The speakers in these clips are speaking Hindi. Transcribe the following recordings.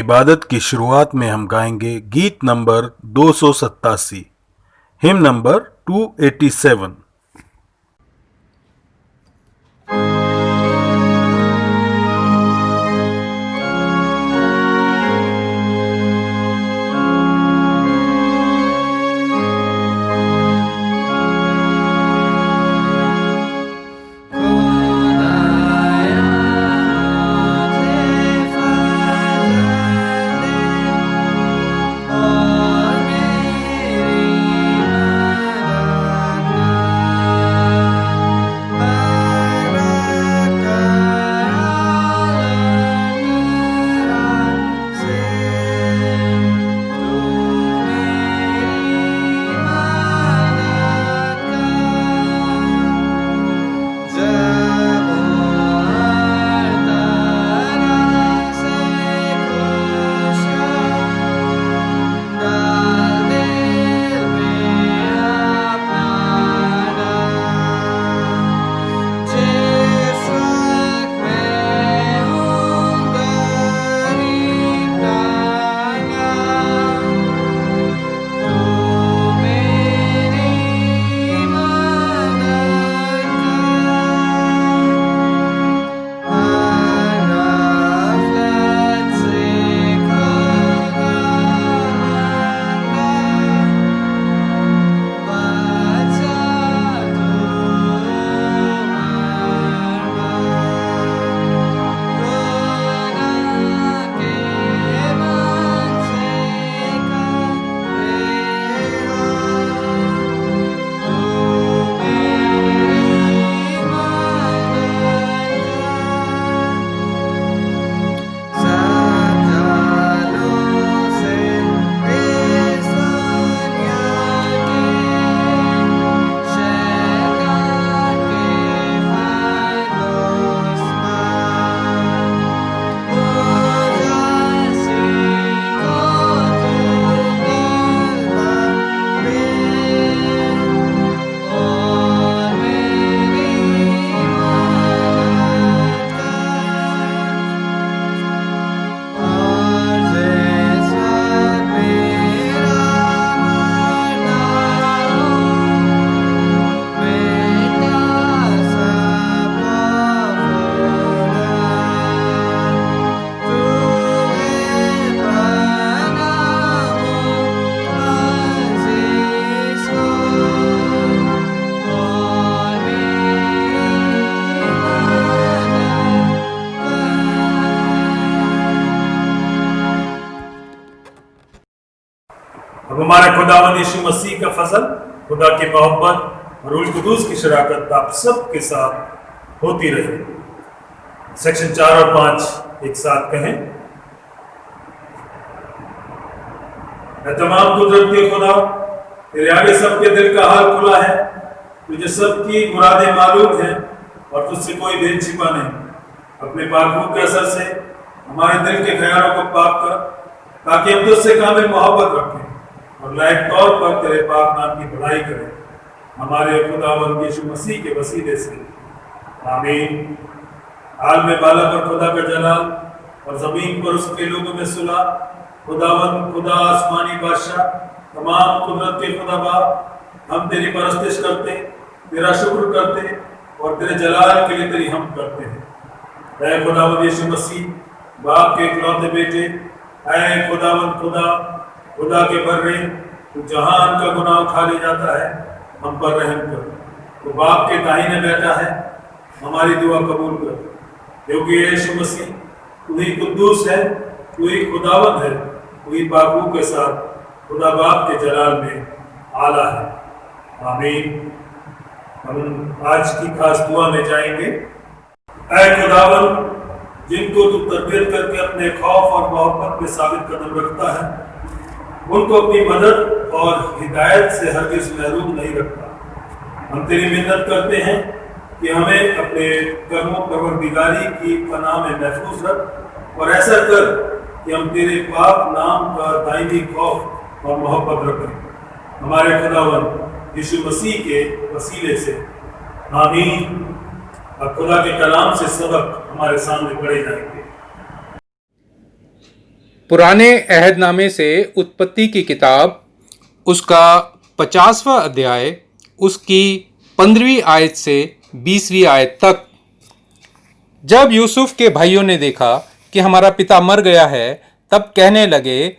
इबादत की शुरुआत में हम गाएंगे गीत नंबर 287, हिम नंबर 287। अब हमारे खुदावंद यीशु मसीह का फजल, खुदा की मोहब्बत और रूह कुदूस की शराकत आप सब के साथ होती रहे। सेक्शन 4 और 5 एक साथ कहें। मैं तमाम कुदरत के खुदा, तेरे आगे सबके दिल का हाल खुला है। तुझे सबकी मुरादें मालूम हैं और तुझसे कोई भेद छिपा नहीं। अपने पाक के असर से हमारे दिल के ख्यालों को पाक कर, ताकि हम तुझसे कामिल मोहब्बत रखें और लायक तौर पर तेरे पाक नाम की बढ़ाई करें, हमारे खुदावंद यीशु मसीह के वसीले से, आमीन। हाल में बाला पर खुदा का जलाल और जमीन पर उसके लोगों में सुलह। खुदावंद खुदा आसमानी बादशाह, तमाम कुदरत के खुदा बाप, हम तेरी परस्तिश करते, तेरा शुक्र करते और तेरे जलाल के लिए तेरी हम करते हैं। ऐ खुदावंद यीशु मसीह, बाप के इकलौते बेटे, ऐ खुदावंद खुदा, खुदा के बर्रे, तू जहान का गुनाह उठा ले जाता है, हम पर रहम कर। तो बाप के दाहिने बैठा है, हमारी दुआ कबूल कर, क्योंकि यीशु मसीह तू ही कुद्दूस है, तू ही खुदावंद है, तू ही बापू के साथ खुदा बाप के जलाल में आला है, आमीन। हम आज की खास दुआ में जाएंगे। ऐ खुदावंद, जिनको तू तरबियत करके अपने खौफ और मोहब्बत में साबित कदम रखता है, उनको अपनी मदद और हिदायत से हरगिज़ महरूम नहीं रखता। हम तेरी मिन्नत करते हैं कि हमें अपने कर्मों परवरदिगारी की पनाह में महफूज रख और ऐसा कर कि हम तेरे पाक नाम का दायमी खौफ और मोहब्बत रखें, हमारे खुदावंद यीशु मसीह के वसीले से, आमीन। अब खुदा के कलाम से सबक हमारे सामने पढ़े जाएंगे। पुराने अहदनामे से उत्पत्ति की किताब, उसका 50वां अध्याय, उसकी 15वीं आयत से 20वीं आयत तक। जब यूसुफ के भाइयों ने देखा कि हमारा पिता मर गया है, तब कहने लगे,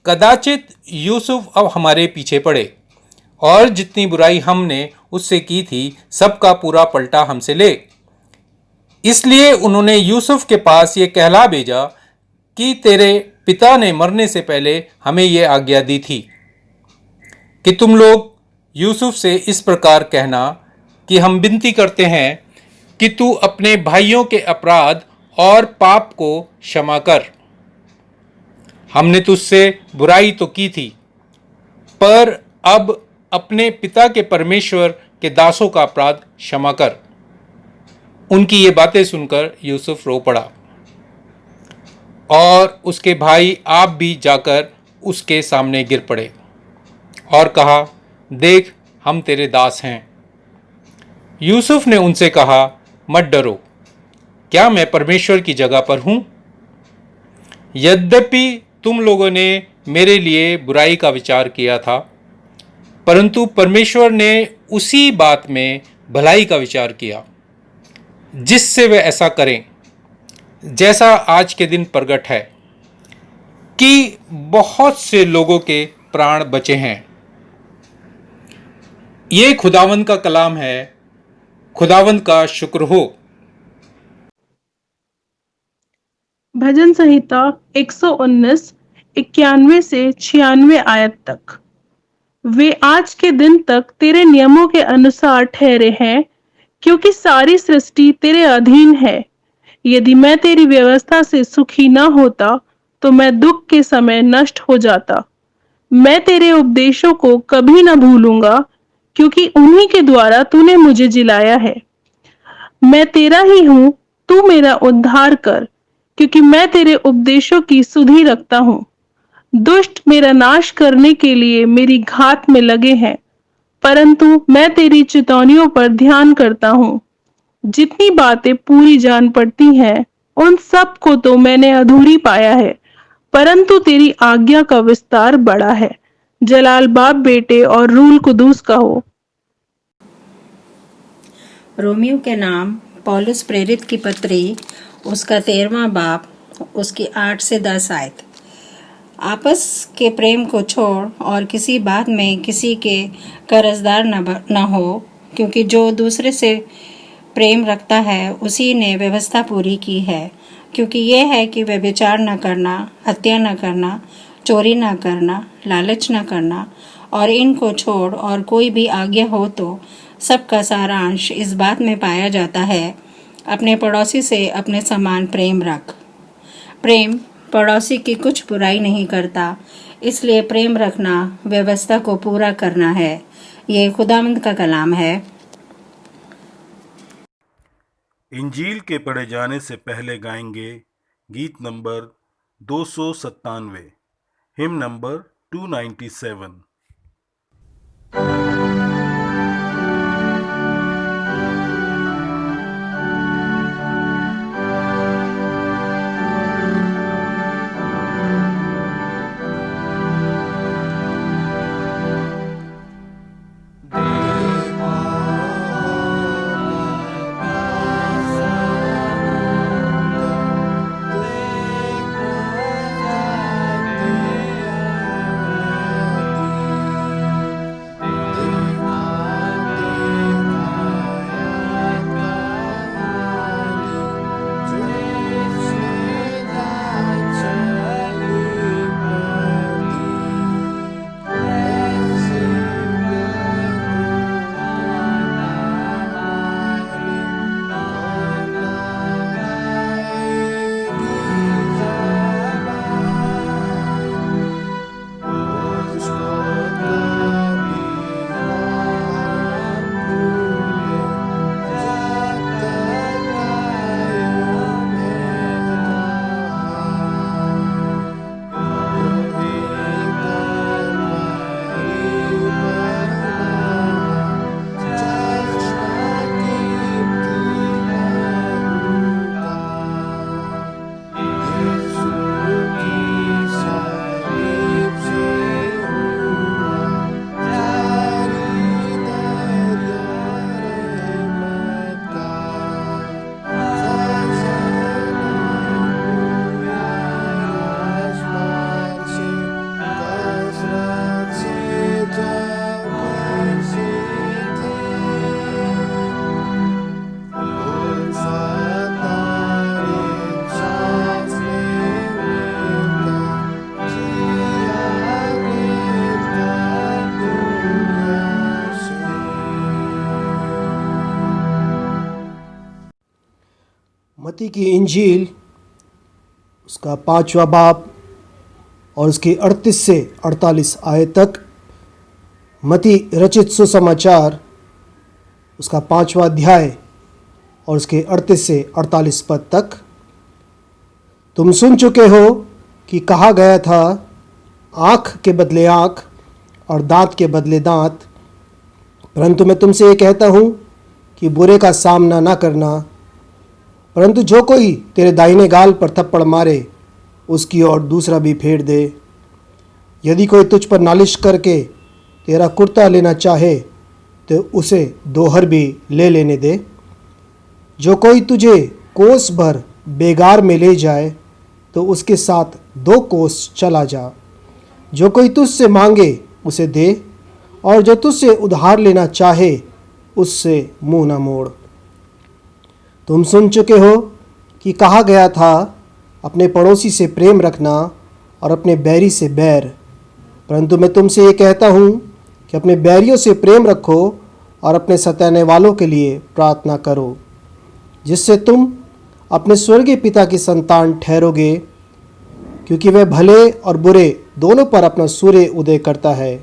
कदाचित यूसुफ अब हमारे पीछे पड़े और जितनी बुराई हमने उससे की थी सबका पूरा पलटा हमसे ले। इसलिए उन्होंने यूसुफ के पास ये कहला भेजा कि तेरे पिता ने मरने से पहले हमें ये आज्ञा दी थी कि तुम लोग यूसुफ से इस प्रकार कहना कि हम विनती करते हैं कि तू अपने भाइयों के अपराध और पाप को क्षमा कर। हमने तुझसे बुराई तो की थी, पर अब अपने पिता के परमेश्वर के दासों का अपराध क्षमा कर। उनकी ये बातें सुनकर यूसुफ रो पड़ा और उसके भाई आप भी जाकर उसके सामने गिर पड़े और कहा, देख हम तेरे दास हैं। यूसुफ ने उनसे कहा, मत डरो, क्या मैं परमेश्वर की जगह पर हूं? यद्यपि तुम लोगों ने मेरे लिए बुराई का विचार किया था, परंतु परमेश्वर ने उसी बात में भलाई का विचार किया, जिससे वे ऐसा करें जैसा आज के दिन प्रगट है कि बहुत से लोगों के प्राण बचे हैं। ये खुदावंद का कलाम है। खुदावंद का शुक्र हो। भजन संहिता 119 91 से 96 आयत तक। वे आज के दिन तक तेरे नियमों के अनुसार ठहरे हैं, क्योंकि सारी सृष्टि तेरे अधीन है। यदि मैं तेरी व्यवस्था से सुखी न होता, तो मैं दुख के समय नष्ट हो जाता। मैं तेरे उपदेशों को कभी न भूलूंगा, क्योंकि उन्हीं के द्वारा तूने मुझे जिलाया है। मैं तेरा ही हूं, तू मेरा उद्धार कर, क्योंकि मैं तेरे उपदेशों की सुधि रखता हूं। दुष्ट मेरा नाश करने के लिए मेरी घात में लगे हैं, परंतु मैं तेरी चितौनियों पर ध्यान करता हूं। जितनी बातें पूरी जान पड़ती हैं, उन सब को तो मैंने अधूरी पाया है, परंतु तेरी आज्ञा का विस्तार बड़ा है। जलाल बाप बेटे और रूल कुदूस का हो। रोमियो के नाम पौलुस प्रेरित की पत्री, उसका 13वां बाब, उसकी 8 से 10 आयत। आपस के प्रेम को छोड़ और किसी बात में किसी के कर्जदार न हो, क्योंकि जो दूसरे से प्रेम रखता है उसी ने व्यवस्था पूरी की है। क्योंकि यह है कि व्यभिचार न करना, हत्या न करना, चोरी न करना, लालच न करना, और इनको छोड़ और कोई भी आज्ञा हो तो सबका सारांश इस बात में पाया जाता है, अपने पड़ोसी से अपने समान प्रेम रख। प्रेम पड़ोसी की कुछ बुराई नहीं करता, इसलिए प्रेम रखना व्यवस्था को पूरा करना है। ये खुदावंद का कलाम है। इंजील के पढ़े जाने से पहले गाएंगे गीत नंबर 297, हिम नंबर 297। मत्ती की इंजील उसका 5वां बाब और उसकी 38 से 48 आयत तक, मत्ती रचित सुसमाचार उसका 5वां अध्याय और उसके 38 से 48 पद तक। तुम सुन चुके हो कि कहा गया था, आँख के बदले आँख और दांत के बदले दांत, परंतु मैं तुमसे ये कहता हूँ कि बुरे का सामना ना करना, परंतु जो कोई तेरे दाहिने गाल पर थप्पड़ मारे उसकी ओर दूसरा भी फेर दे। यदि कोई तुझ पर नालिश करके तेरा कुर्ता लेना चाहे तो उसे दोहर भी ले लेने दे। जो कोई तुझे कोस भर बेगार में ले जाए तो उसके साथ 2 कोस चला जा। जो कोई तुझसे मांगे उसे दे, और जो तुझसे उधार लेना चाहे उससे मुंह न मोड़। तुम सुन चुके हो कि कहा गया था, अपने पड़ोसी से प्रेम रखना और अपने बैरी से बैर, परंतु मैं तुमसे ये कहता हूँ कि अपने बैरियों से प्रेम रखो और अपने सताने वालों के लिए प्रार्थना करो, जिससे तुम अपने स्वर्गीय पिता की संतान ठहरोगे, क्योंकि वह भले और बुरे दोनों पर अपना सूर्य उदय करता है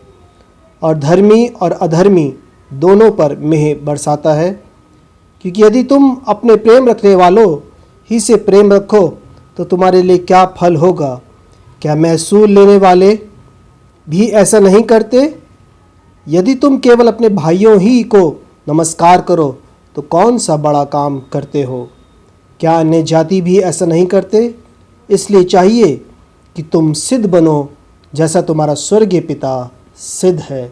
और धर्मी और अधर्मी दोनों पर मेह बरसाता है। क्योंकि यदि तुम अपने प्रेम रखने वालों ही से प्रेम रखो तो तुम्हारे लिए क्या फल होगा? क्या महसूल लेने वाले भी ऐसा नहीं करते? यदि तुम केवल अपने भाइयों ही को नमस्कार करो तो कौन सा बड़ा काम करते हो? क्या अन्य जाति भी ऐसा नहीं करते? इसलिए चाहिए कि तुम सिद्ध बनो जैसा तुम्हारा स्वर्गीय पिता सिद्ध है।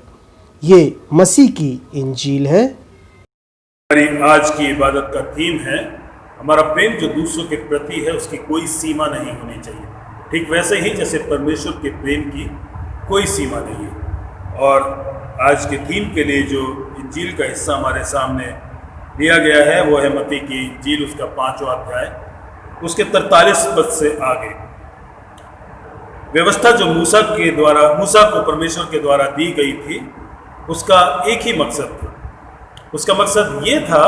ये मसीह की इंजील है। हमारी आज की इबादत का थीम है, हमारा प्रेम जो दूसरों के प्रति है उसकी कोई सीमा नहीं होनी चाहिए। ठीक वैसे ही जैसे परमेश्वर के प्रेम की कोई सीमा नहीं है। और आज के थीम के लिए जो इंजील का हिस्सा हमारे सामने दिया गया है वो है मत्ती की इंजील उसका 5वां अध्याय उसके 43 पद से आगे। व्यवस्था जो मूसा को परमेश्वर के द्वारा दी गई थी उसका एक ही मकसद था। उसका मकसद ये था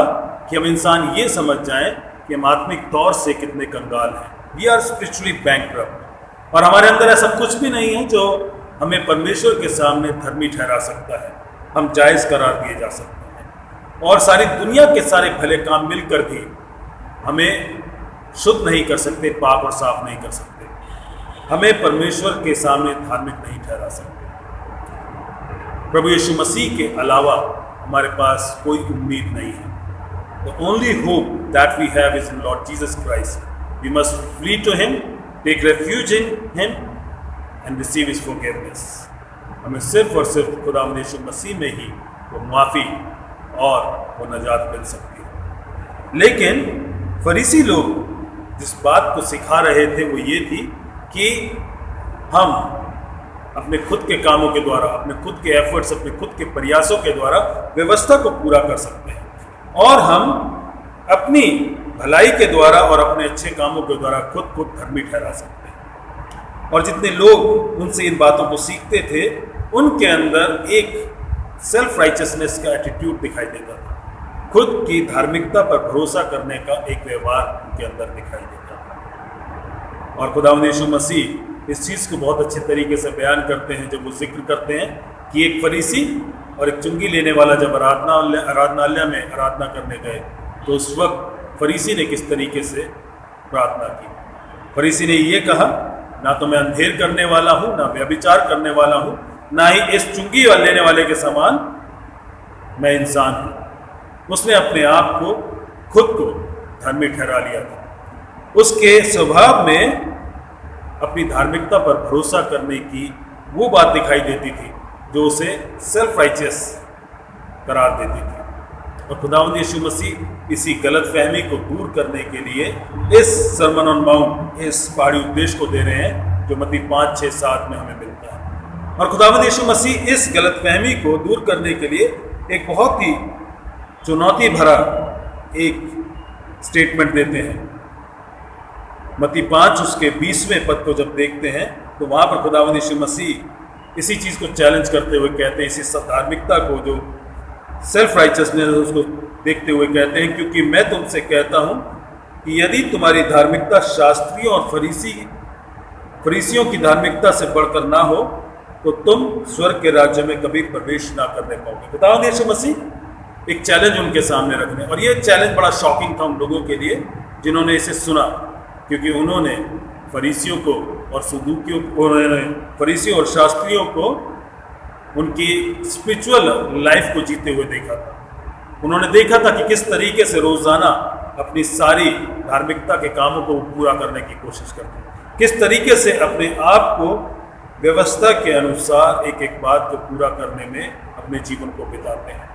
कि हम इंसान ये समझ जाएं कि हम आत्मिक तौर से कितने कंगाल हैं। वी आर स्पिरिचुअली बैंकरप्ट, और हमारे अंदर ऐसा कुछ भी नहीं है जो हमें परमेश्वर के सामने धर्मी ठहरा सकता है। हम जायज़ करार दिए जा सकते हैं, और सारी दुनिया के सारे भले काम मिलकर भी हमें शुद्ध नहीं कर सकते, पाक और साफ नहीं कर सकते, हमें परमेश्वर के सामने धार्मिक नहीं ठहरा सकते। प्रभु यीशु मसीह के अलावा हमारे पास कोई उम्मीद नहीं है। The only hope that we have is in Lord Jesus Christ. We must flee to Him, take refuge in Him, and receive His forgiveness. हमें सिर्फ और सिर्फ खुदावंद यीशु मसीह में ही वो माफ़ी और वो नजात मिल सकती है। लेकिन फरीसी लोग जिस बात को सिखा रहे थे वो ये थी कि हम अपने खुद के कामों के द्वारा, अपने खुद के एफर्ट्स, अपने खुद के प्रयासों के द्वारा व्यवस्था को पूरा कर सकते हैं, और हम अपनी भलाई के द्वारा और अपने अच्छे कामों के द्वारा खुद को धर्मी ठहरा सकते हैं। और जितने लोग उनसे इन बातों को सीखते थे उनके अंदर एक सेल्फ राइचियसनेस का एटीट्यूड दिखाई देता था। खुद की धार्मिकता पर भरोसा करने का एक व्यवहार उनके अंदर दिखाई देता था। और खुदावंद यीशु मसीह इस चीज़ को बहुत अच्छे तरीके से बयान करते हैं जब वो जिक्र करते हैं कि एक फरीसी और एक चुंगी लेने वाला जब आराधनालय में आराधना करने गए तो उस वक्त फरीसी ने किस तरीके से प्रार्थना की। फरीसी ने ये कहा, ना तो मैं अंधेर करने वाला हूँ, ना व्यभिचार करने वाला हूँ, ना ही इस चुंगी लेने वाले के समान मैं इंसान हूँ। उसने अपने आप को खुद को धर्मी ठहरा लिया था। उसके स्वभाव में अपनी धार्मिकता पर भरोसा करने की वो बात दिखाई देती थी जो उसे सेल्फ राइचियस करार देती थी। और खुदावंद यीशु मसीह इसी गलत फहमी को दूर करने के लिए इस सरमन ऑन माउंट, इस पहाड़ी उपदेश को दे रहे हैं जो मत्ती 5, 6, 7 में हमें मिलता है। और खुदावंद यीशु मसीह इस गलत फहमी को दूर करने के लिए एक बहुत ही चुनौती भरा एक स्टेटमेंट देते हैं। मत्ती 5 उसके 20वें पद को जब देखते हैं तो वहाँ पर खुदावंद यीशु मसीह इसी चीज़ को चैलेंज करते हुए कहते हैं, इसी धार्मिकता को जो सेल्फ राइचियसनेस उसको देखते हुए कहते हैं, क्योंकि मैं तुमसे कहता हूँ कि यदि तुम्हारी धार्मिकता शास्त्रियों और फरीसियों की धार्मिकता से बढ़कर ना हो तो तुम स्वर्ग के राज्य में कभी प्रवेश ना करने पाओगे। खुदावंद यीशु मसीह एक चैलेंज उनके सामने रखने, और ये चैलेंज बड़ा शॉकिंग था उन लोगों के लिए जिन्होंने इसे सुना, क्योंकि उन्होंने फरीसियों को और सदूकियों को, उन्होंने फरीसियों और शास्त्रियों को उनकी स्पिरिचुअल लाइफ को जीते हुए देखा था। उन्होंने देखा था कि किस तरीके से रोजाना अपनी सारी धार्मिकता के कामों को पूरा करने की कोशिश करते हैं, किस तरीके से अपने आप को व्यवस्था के अनुसार एक एक बात को पूरा करने में अपने जीवन को बिताते हैं।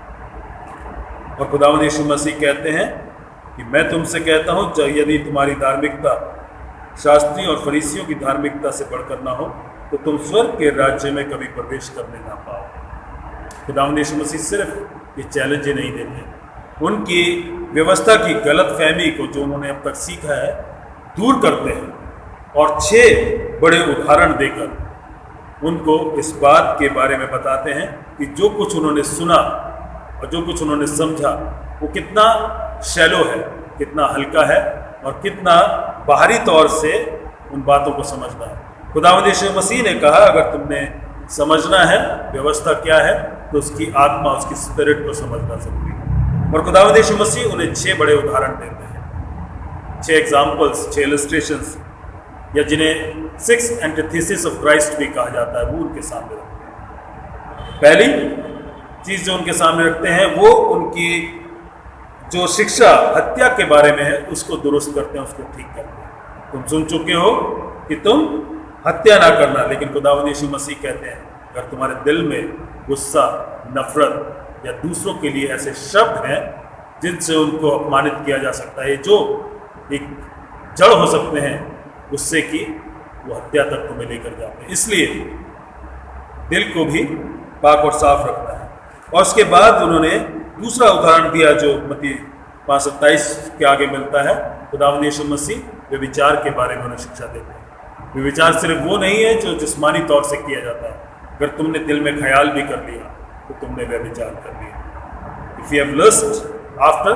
और खुदावंद यीशु मसीह कहते हैं कि मैं तुमसे कहता हूं, यदि तुम्हारी धार्मिकता शास्त्रियों और फरीसियों की धार्मिकता से बढ़कर ना हो तो तुम स्वर्ग के राज्य में कभी प्रवेश करने ना पाओ। खुदावंद यीशु मसीह सिर्फ ये चैलेंज नहीं देते, उनकी व्यवस्था की गलत फहमी को जो उन्होंने अब तक सीखा है दूर करते हैं, और 6 बड़े उदाहरण देकर उनको इस बात के बारे में बताते हैं कि जो कुछ उन्होंने सुना और जो कुछ उन्होंने समझा वो कितना शैलो है, कितना हल्का है, और कितना बाहरी तौर से उन बातों को समझना है। खुदावंद यीशु मसीह ने कहा, अगर तुमने समझना है व्यवस्था क्या है तो उसकी आत्मा, उसकी स्पिरिट को समझना जरूरी है। और खुदावंद यीशु मसीह उन्हें 6 बड़े उदाहरण देते हैं, 6 एग्जाम्पल्स, 6 इलस्ट्रेशंस, या जिन्हें 6 एंटीथेसिस ऑफ क्राइस्ट भी कहा जाता है, वो उनके सामने रखते हैं। पहली चीज जो उनके सामने रखते हैं वो उनकी जो शिक्षा हत्या के बारे में है उसको दुरुस्त करते हैं, उसको ठीक करते हैं। तुम सुन चुके हो कि तुम हत्या ना करना, लेकिन खुदावंद यीशु मसीह कहते हैं अगर तुम्हारे दिल में गुस्सा, नफरत या दूसरों के लिए ऐसे शब्द हैं जिनसे उनको अपमानित किया जा सकता है, जो एक जड़ हो सकते हैं गुस्से की, वो हत्या तक तुम्हें लेकर जाते हैं। इसलिए दिल को भी पाक और साफ रखना है। और उसके बाद उन्होंने दूसरा उदाहरण दिया जो मत्ती 5:27 के आगे मिलता है। खुदावंद यीशु मसीह व्यभिचार के बारे में उन्हें शिक्षा देते हैं। व्यभिचार सिर्फ वो नहीं है जो जिस्मानी तौर से किया जाता है, अगर तुमने दिल में ख्याल भी कर लिया तो तुमने व्यभिचार कर लिया। If you have lust after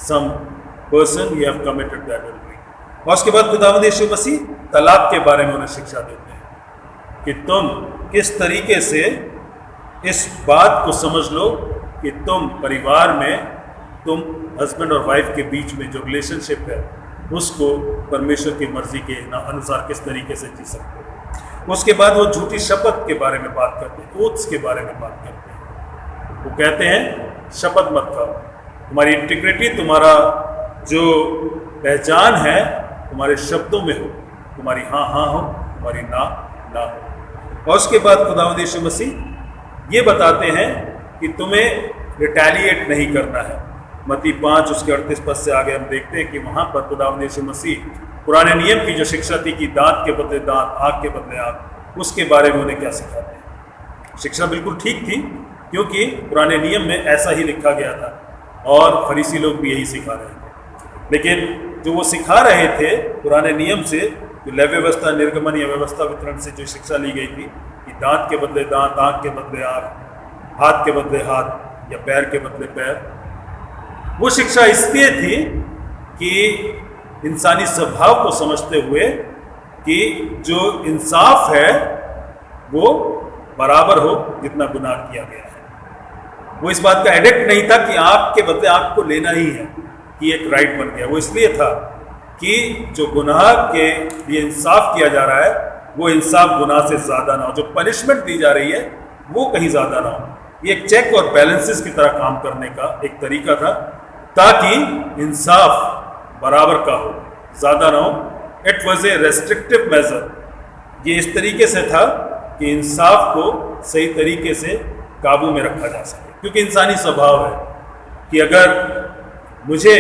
some person you have committed that adultery. और उसके बाद खुदावंद यीशु मसीह तलाक के बारे में उन्हें शिक्षा देते हैं कि तुम किस तरीके से इस बात को समझ लो कि तुम परिवार में, तुम हस्बैंड और वाइफ के बीच में जो रिलेशनशिप है उसको परमेश्वर की मर्जी के अनुसार किस तरीके से जी सकते हो। उसके बाद वो झूठी शपथ के बारे में बात करते हैं, ओथ्स के बारे में बात करते हैं। वो कहते हैं शपथ मत खाओ, तुम्हारी इंटीग्रिटी, तुम्हारा जो पहचान है तुम्हारे शब्दों में हो, तुम्हारी हाँ हाँ हो, तुम्हारी ना ना हो। और उसके बाद खुदावंद यीशु मसीह ये बताते हैं कि तुम्हें रिटेलिएट नहीं करना है। मत्ती 5 उसके 38 पद से आगे हम देखते हैं कि वहाँ पर खुदावंद यीशु मसीह पुराने नियम की जो शिक्षा थी कि दांत के बदले दांत, आँख के बदले आँख, उसके बारे में उन्हें क्या सिखाते हैं। शिक्षा बिल्कुल ठीक थी क्योंकि पुराने नियम में ऐसा ही लिखा गया था और फरीसी लोग भी यही सिखा रहे थे। लेकिन जो वो सिखा रहे थे पुराने नियम से, जो लय व्यवस्था, निर्गमन या व्यवस्था वितरण से जो शिक्षा ली गई थी कि दांत के बदले दांत, आँख के बदले आँख, हाथ के बदले हाथ या पैर के बदले पैर, वो शिक्षा इसलिए थी कि इंसानी स्वभाव को समझते हुए कि जो इंसाफ है वो बराबर हो जितना गुनाह किया गया है। वो इस बात का एडिक्ट नहीं था कि आँख के बदले आँख को लेना ही है, कि एक राइट बन गया। वो इसलिए था कि जो गुनाह के लिए इंसाफ किया जा रहा है वो इंसाफ गुनाह से ज़्यादा ना हो, जो पनिशमेंट दी जा रही है वो कहीं ज़्यादा ना हो। ये एक चेक और बैलेंसेस की तरह काम करने का एक तरीका था ताकि इंसाफ बराबर का हो, ज़्यादा ना हो। It was a restrictive measure. ये इस तरीके से था कि इंसाफ को सही तरीके से काबू में रखा जा सके, क्योंकि इंसानी स्वभाव है कि अगर मुझे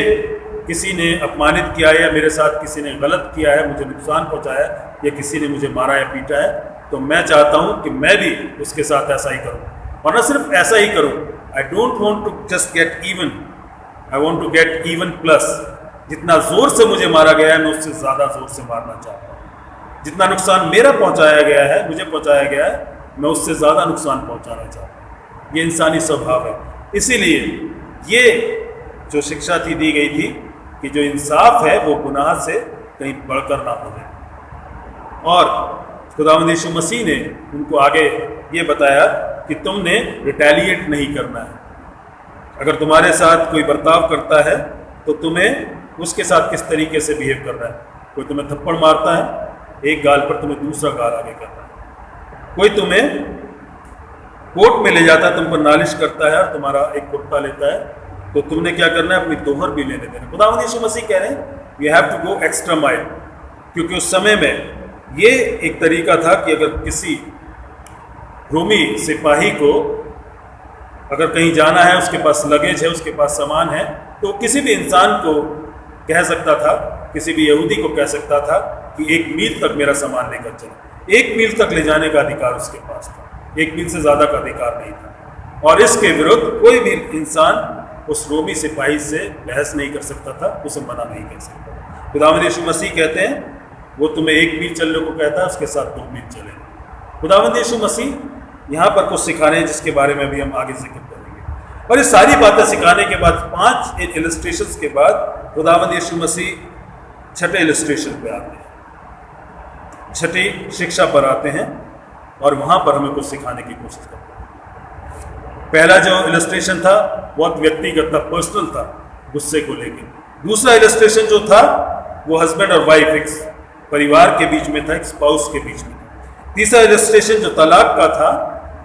किसी ने अपमानित किया है या मेरे साथ किसी ने गलत किया है, मुझे नुकसान पहुंचाया है या किसी ने मुझे मारा या पीटा है, तो मैं चाहता हूं कि मैं भी उसके साथ ऐसा ही करूं। और ना सिर्फ ऐसा ही करूं, I don't want to just get even, I want to get even plus. जितना जोर से मुझे मारा गया है मैं उससे ज़्यादा जोर से मारना चाहता हूँ। जितना नुकसान मेरा पहुँचाया गया है, मुझे पहुँचाया गया है, मैं उससे ज़्यादा नुकसान पहुँचाना चाहता हूँ। ये इंसानी स्वभाव है। इसीलिए ये जो शिक्षा थी दी गई थी कि जो इंसाफ है वो गुनाह से कहीं बढ़कर ना हो जाए। और खुदावंद यीशु मसीह ने उनको आगे ये बताया कि तुमने रिटेलिएट नहीं करना है। अगर तुम्हारे साथ कोई बर्ताव करता है तो तुम्हें उसके साथ किस तरीके से बिहेव करना है। कोई तुम्हें थप्पड़ मारता है, एक गाल पर तुम्हें दूसरा गाल आगे करना है। कोई तुम्हें कोर्ट में ले जाता है, तुम पर नालिश करता है और तुम्हारा एक कुत्ता लेता है, तो तुमने क्या करना है, अपनी दोहर भी लेने देना। खुदावंद यीशु मसीह कह रहे हैं you have to go extra mile, क्योंकि उस समय में ये एक तरीका था कि अगर किसी रोमी सिपाही को अगर कहीं जाना है, उसके पास लगेज है, उसके पास सामान है, तो किसी भी इंसान को कह सकता था, किसी भी यहूदी को कह सकता था कि 1 मील तक मेरा सामान लेकर चलो। 1 मील तक ले जाने का अधिकार उसके पास था, 1 मील से ज़्यादा का अधिकार नहीं था। और इसके विरुद्ध कोई भी इंसान उस रोमी सिपाही से बहस नहीं कर सकता था, उसे मना नहीं कर सकता। खुदावंद यीशु मसीह कहते हैं वो तुम्हें 1 मील चलने को कहता है, उसके साथ 2 मील चले। खुदावंद यीशु मसीह यहाँ पर कुछ सिखाने हैं जिसके बारे में भी हम आगे जिक्र करेंगे। और ये सारी बातें सिखाने के बाद 5 इलस्ट्रेशंस के बाद खुदावंद यीशु मसीह 6ठे इलस्ट्रेशन पे आते हैं, 6ठी शिक्षा पर आते हैं और वहाँ पर हमें कुछ सिखाने की कोशिश करते हैं। पहला जो इलस्ट्रेशन था बहुत व्यक्तिगत था, पर्सनल था, गुस्से को लेकर। दूसरा इलस्ट्रेशन जो था वो हस्बैंड और वाइफ, एक परिवार के बीच में था, एक स्पाउस के बीच में। तीसरा इलस्ट्रेशन जो तलाक का था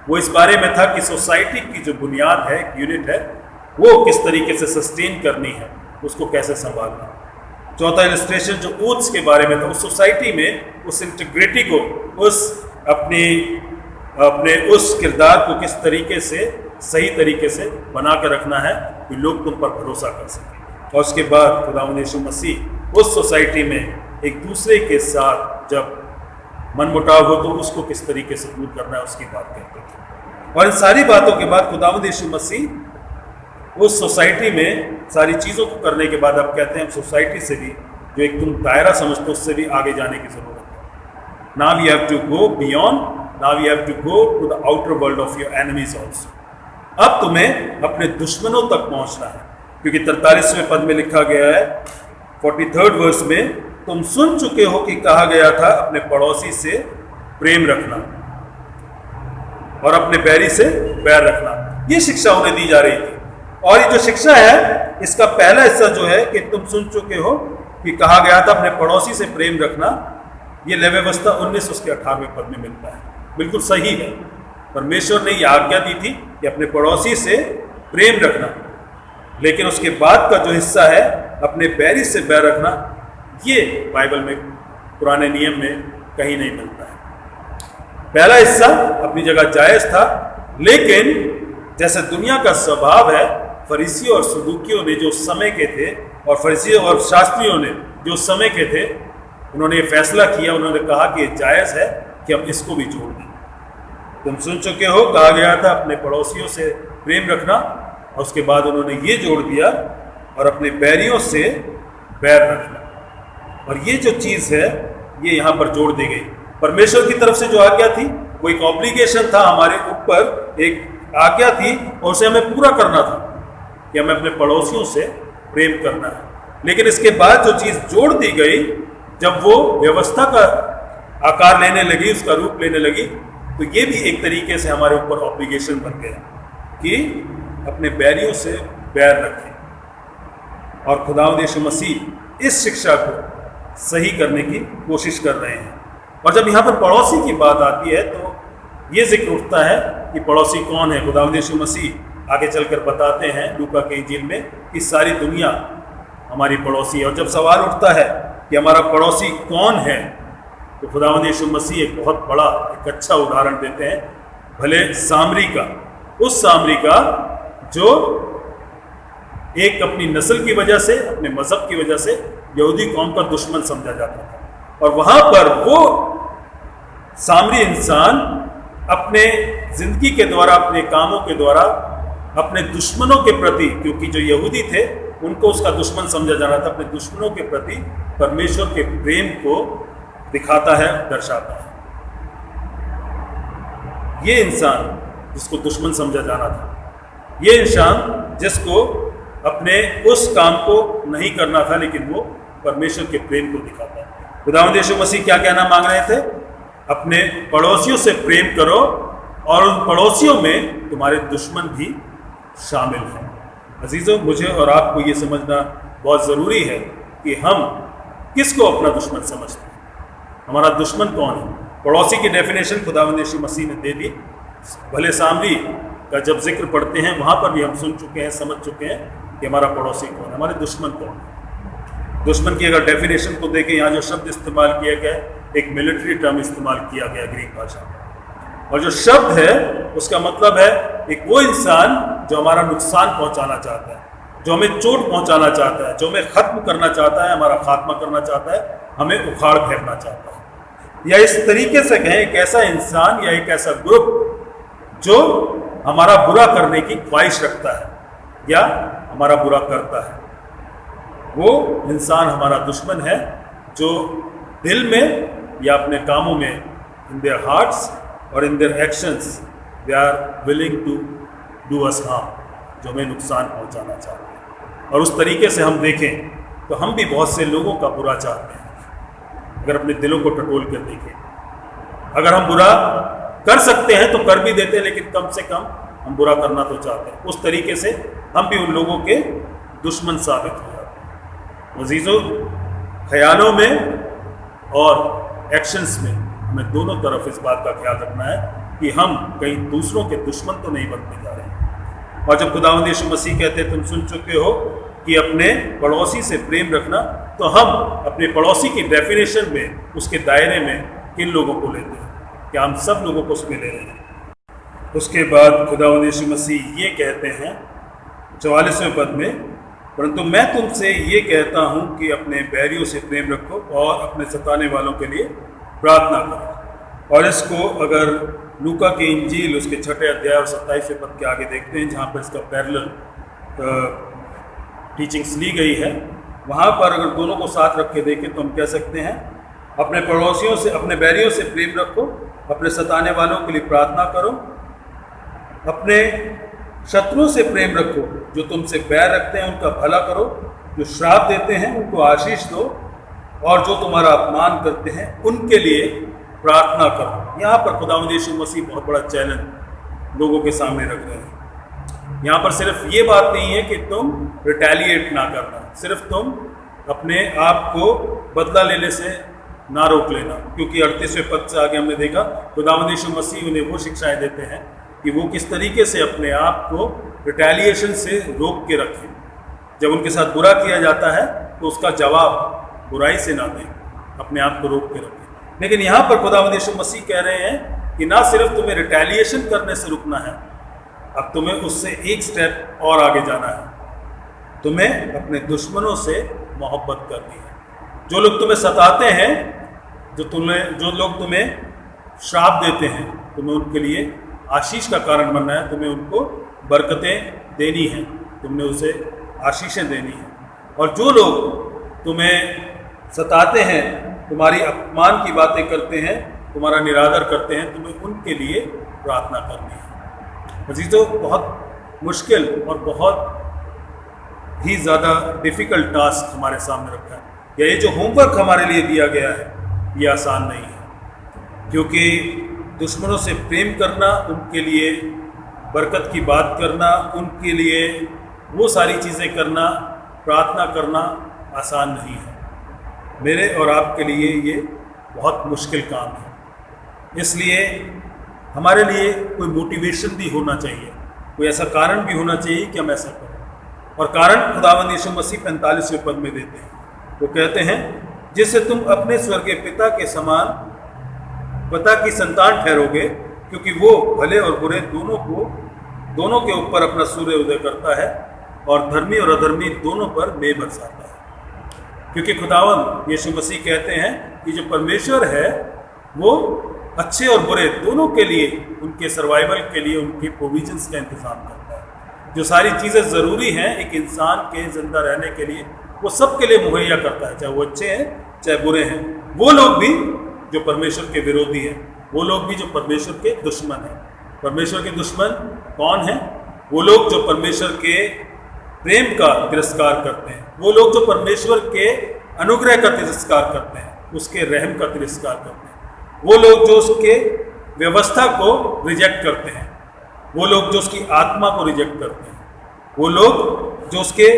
वो इस बारे में था कि सोसाइटी की जो बुनियाद है, एक यूनिट है, वो किस तरीके से सस्टेन करनी है, उसको कैसे संभालना। चौथा इलस्ट्रेशन जो ऊट्स के बारे में था, उस सोसाइटी में उस इंटीग्रिटी को, उस अपने उस किरदार को किस तरीके से सही तरीके से बना कर रखना है कि लोग तुम पर भरोसा कर सकें। और उसके बाद खुदावंद यीशु मसीह उस सोसाइटी में एक दूसरे के साथ जब मनमुटाव हो तो उसको किस तरीके से दूर करना है उसकी बात करते थे। और इन सारी बातों के बाद खुदावंद यीशु मसीह उस सोसाइटी में सारी चीज़ों को करने के बाद अब कहते हैं सोसाइटी से भी जो एक तुम दायरा समझते हो उससे भी आगे जाने की ज़रूरत है। Now you have to go beyond, now you have to go to the outer world of your enemies also. अब तुम्हें अपने दुश्मनों तक पहुंचना है, क्योंकि 43वें पद में लिखा गया है 43rd वर्स में, तुम सुन चुके हो कि कहा गया था अपने पड़ोसी से प्रेम रखना और अपने बैरी से बैर रखना। ये शिक्षा उन्हें दी जा रही थी। और ये जो शिक्षा है इसका पहला हिस्सा जो है कि तुम सुन चुके हो कि कहा गया था अपने पड़ोसी से प्रेम रखना, ये लेवी व्यवस्था 19 उसके 18वें पद में मिलता है। बिल्कुल सही है, परमेश्वर ने यह आज्ञा दी थी कि अपने पड़ोसी से प्रेम रखना, लेकिन उसके बाद का जो हिस्सा है अपने बैरी से बैर रखना, ये बाइबल में पुराने नियम में कहीं नहीं मिलता है। पहला हिस्सा अपनी जगह जायज था, लेकिन जैसे दुनिया का स्वभाव है, फरीसियों और सदूकियों ने जो समय के थे और फरीसियों और शास्त्रियों ने जो समय के थे, उन्होंने ये फैसला किया, उन्होंने कहा कि जायज है कि हम इसको भी जोड़ दें। तुम सुन चुके हो कहा गया था अपने पड़ोसियों से प्रेम रखना, और उसके बाद उन्होंने ये जोड़ दिया और अपने बैरियों से बैर रखना। और ये जो चीज़ है ये यहाँ पर जोड़ दी गई। परमेश्वर की तरफ से जो आज्ञा थी वो एक ऑब्लिगेशन था, हमारे ऊपर एक आज्ञा थी और उसे हमें पूरा करना था कि हमें अपने पड़ोसियों से प्रेम करना है। लेकिन इसके बाद जो चीज़ जोड़ दी गई, जब वो व्यवस्था का आकार लेने लगी, उसका रूप लेने लगी, तो ये भी एक तरीके से हमारे ऊपर ऑब्लिगेशन बन गया कि अपने बैरियों से बैर रखें। और खुदावंद यीशु मसीह इस शिक्षा को सही करने की कोशिश कर रहे हैं। और जब यहाँ पर पड़ोसी की बात आती है तो ये जिक्र उठता है कि पड़ोसी कौन है। खुदावंद यीशु मसीह आगे चलकर बताते हैं लूका के इंजील में कि सारी दुनिया हमारी पड़ोसी है। और जब सवाल उठता है कि हमारा पड़ोसी कौन है, तो खुदावंद यीशु मसीह एक बहुत बड़ा, एक अच्छा उदाहरण देते हैं, भले सामरी का, उस सामरी का जो एक अपनी नस्ल की वजह से, अपने मजहब की वजह से यहूदी कौम का दुश्मन समझा जाता था। और वहाँ पर वो सामरी इंसान अपने जिंदगी के द्वारा, अपने कामों के द्वारा अपने दुश्मनों के प्रति, क्योंकि जो यहूदी थे उनको उसका दुश्मन समझा जाना था, अपने दुश्मनों के प्रति परमेश्वर के प्रेम को दिखाता है, दर्शाता है। ये इंसान जिसको दुश्मन समझा जाना था, ये इंसान जिसको अपने उस काम को नहीं करना था, लेकिन वो परमेश्वर के प्रेम को दिखाता है। खुदावंद यीशु मसीह क्या कहना मांग रहे थे? अपने पड़ोसियों से प्रेम करो और उन पड़ोसियों में तुम्हारे दुश्मन भी शामिल हैं। अजीजों, मुझे और आपको ये समझना बहुत ज़रूरी है कि हम किसको अपना दुश्मन समझते हैं। हमारा दुश्मन कौन है? पड़ोसी की डेफिनेशन खुदावंद यीशु मसीह ने दे दी। भले सामरी का जब जिक्र पढ़ते हैं वहाँ पर भी हम सुन चुके हैं, समझ चुके हैं कि हमारा पड़ोसी कौन है, हमारे दुश्मन कौन है। दुश्मन की अगर डेफिनेशन को देखें, यहाँ जो शब्द इस्तेमाल किया गया है, एक मिलिट्री टर्म इस्तेमाल किया गया ग्रीक भाषा में, और जो शब्द है उसका मतलब है एक वो इंसान जो हमारा नुकसान पहुंचाना चाहता है, जो हमें चोट पहुंचाना चाहता है, जो हमें खत्म करना चाहता है, हमारा खात्मा करना चाहता है, हमें उखाड़ फेंकना चाहता है। या इस तरीके से कहें, एक ऐसा इंसान या एक ऐसा ग्रुप जो हमारा बुरा करने की ख्वाहिश रखता है या हमारा बुरा करता है, वो इंसान हमारा दुश्मन है, जो दिल में या अपने कामों में, इन देयर हार्ट्स और in their actions, they are willing to do us harm, जो हमें नुकसान पहुंचाना चाहते हैं। और उस तरीके से हम देखें तो हम भी बहुत से लोगों का बुरा चाहते हैं। अगर अपने दिलों को टटोल कर देखें, अगर हम बुरा कर सकते हैं तो कर भी देते हैं, लेकिन कम से कम हम बुरा करना तो चाहते हैं। उस तरीके से हम भी उन लोगों के दुश्मन साबित हो जाते हैं। अजीजों, ख्यालों में और एक्शंस में हमें दोनों तरफ इस बात का ख्याल रखना है कि हम कहीं दूसरों के दुश्मन तो नहीं बनते जा रहे हैं। और जब खुदावंद यीशु मसीह कहते हैं, तुम सुन चुके हो कि अपने पड़ोसी से प्रेम रखना, तो हम अपने पड़ोसी की डेफिनेशन में, उसके दायरे में किन लोगों को लेते हैं? क्या हम सब लोगों को उसमें ले रहे हैं? उसके बाद खुदावंद यीशु मसीह ये कहते हैं 44वें पद में, परंतु मैं तुमसे ये कहता हूँ कि अपने बैरियों से प्रेम रखो और अपने सताने वालों के लिए प्रार्थना करो। और इसको अगर लूका की इंजील उसके 6 अध्याय और 27वें पद के आगे देखते हैं, जहाँ पर इसका पैरेलल टीचिंग्स ली गई है, वहाँ पर अगर दोनों को साथ रख के देखें तो हम कह सकते हैं, अपने पड़ोसियों से, अपने बैरियों से प्रेम रखो, अपने सताने वालों के लिए प्रार्थना करो, अपने शत्रुओं से प्रेम रखो, जो तुमसे बैर रखते हैं उनका भला करो, जो श्राप देते हैं उनको आशीष दो, और जो तुम्हारा अपमान करते हैं उनके लिए प्रार्थना करो। यहाँ पर खुदावंद यीशु मसीह बहुत बड़ा चैलेंज लोगों के सामने रख रहे हैं। यहाँ पर सिर्फ ये बात नहीं है कि तुम रिटेलिएट ना करना, सिर्फ तुम अपने आप को बदला लेने से ना रोक लेना, क्योंकि 38वें पद से आगे हमने देखा खुदावंद यीशु मसीह उन्हें वो शिक्षाएं देते हैं कि वो किस तरीके से अपने आप को रिटेलिएशन से रोक के रखें। जब उनके साथ बुरा किया जाता है तो उसका जवाब बुराई से ना दें, अपने आप को रोक के रखें। लेकिन यहाँ पर खुदावंद यीशु मसीह कह रहे हैं कि ना सिर्फ तुम्हें रिटेलिएशन करने से रुकना है, अब तुम्हें उससे एक स्टेप और आगे जाना है। तुम्हें अपने दुश्मनों से मोहब्बत करनी है। जो लोग तुम्हें सताते हैं, जो लोग तुम्हें श्राप देते हैं, तुम्हें उनके लिए आशीष का कारण बनना है, तुम्हें उनको बरकतें देनी हैं, तुमने उसे आशीषें देनी हैं। और जो लोग तुम्हें सताते हैं, तुम्हारी अपमान की बातें करते हैं, तुम्हारा निरादर करते हैं, तुम्हें उनके लिए प्रार्थना करनी है। अजीजों, बहुत मुश्किल और बहुत ही ज़्यादा डिफ़िकल्ट टास्क हमारे सामने रखा है, या ये जो होमवर्क हमारे लिए दिया गया है, ये आसान नहीं है। क्योंकि दुश्मनों से प्रेम करना, उनके लिए बरकत की बात करना, उनके लिए वो सारी चीज़ें करना, प्रार्थना करना आसान नहीं है। मेरे और आपके लिए ये बहुत मुश्किल काम है। इसलिए हमारे लिए कोई मोटिवेशन भी होना चाहिए, कोई ऐसा कारण भी होना चाहिए कि हम ऐसा करें। और कारण खुदावंद यीशु मसीह 45वें पद में देते हैं। वो कहते हैं, जिससे तुम अपने स्वर्गीय पिता के समान पिता की संतान ठहरोगे, क्योंकि वो भले और बुरे दोनों के ऊपर अपना सूर्य उदय करता है और धर्मी और अधर्मी दोनों पर मेघ बरसाता है। क्योंकि खुदावंद यीशु मसीह कहते हैं कि जो परमेश्वर है वो अच्छे और बुरे दोनों के लिए, उनके सर्वाइवल के लिए, उनके प्रोविजंस का इंतजाम करता है। जो सारी चीज़ें ज़रूरी हैं एक इंसान के जिंदा रहने के लिए, वो सब के लिए मुहैया करता है, चाहे वो अच्छे हैं चाहे बुरे हैं। वो लोग भी जो परमेश्वर के विरोधी हैं, वो लोग भी जो परमेश्वर के दुश्मन हैं। परमेश्वर के दुश्मन कौन हैं? वो लोग जो परमेश्वर के प्रेम का तिरस्कार करते हैं, वो लोग जो परमेश्वर के अनुग्रह का तिरस्कार करते हैं, उसके रहम का तिरस्कार करते हैं, वो लोग जो उसके व्यवस्था को रिजेक्ट करते हैं, वो लोग जो उसकी आत्मा को रिजेक्ट करते हैं, वो लोग जो उसके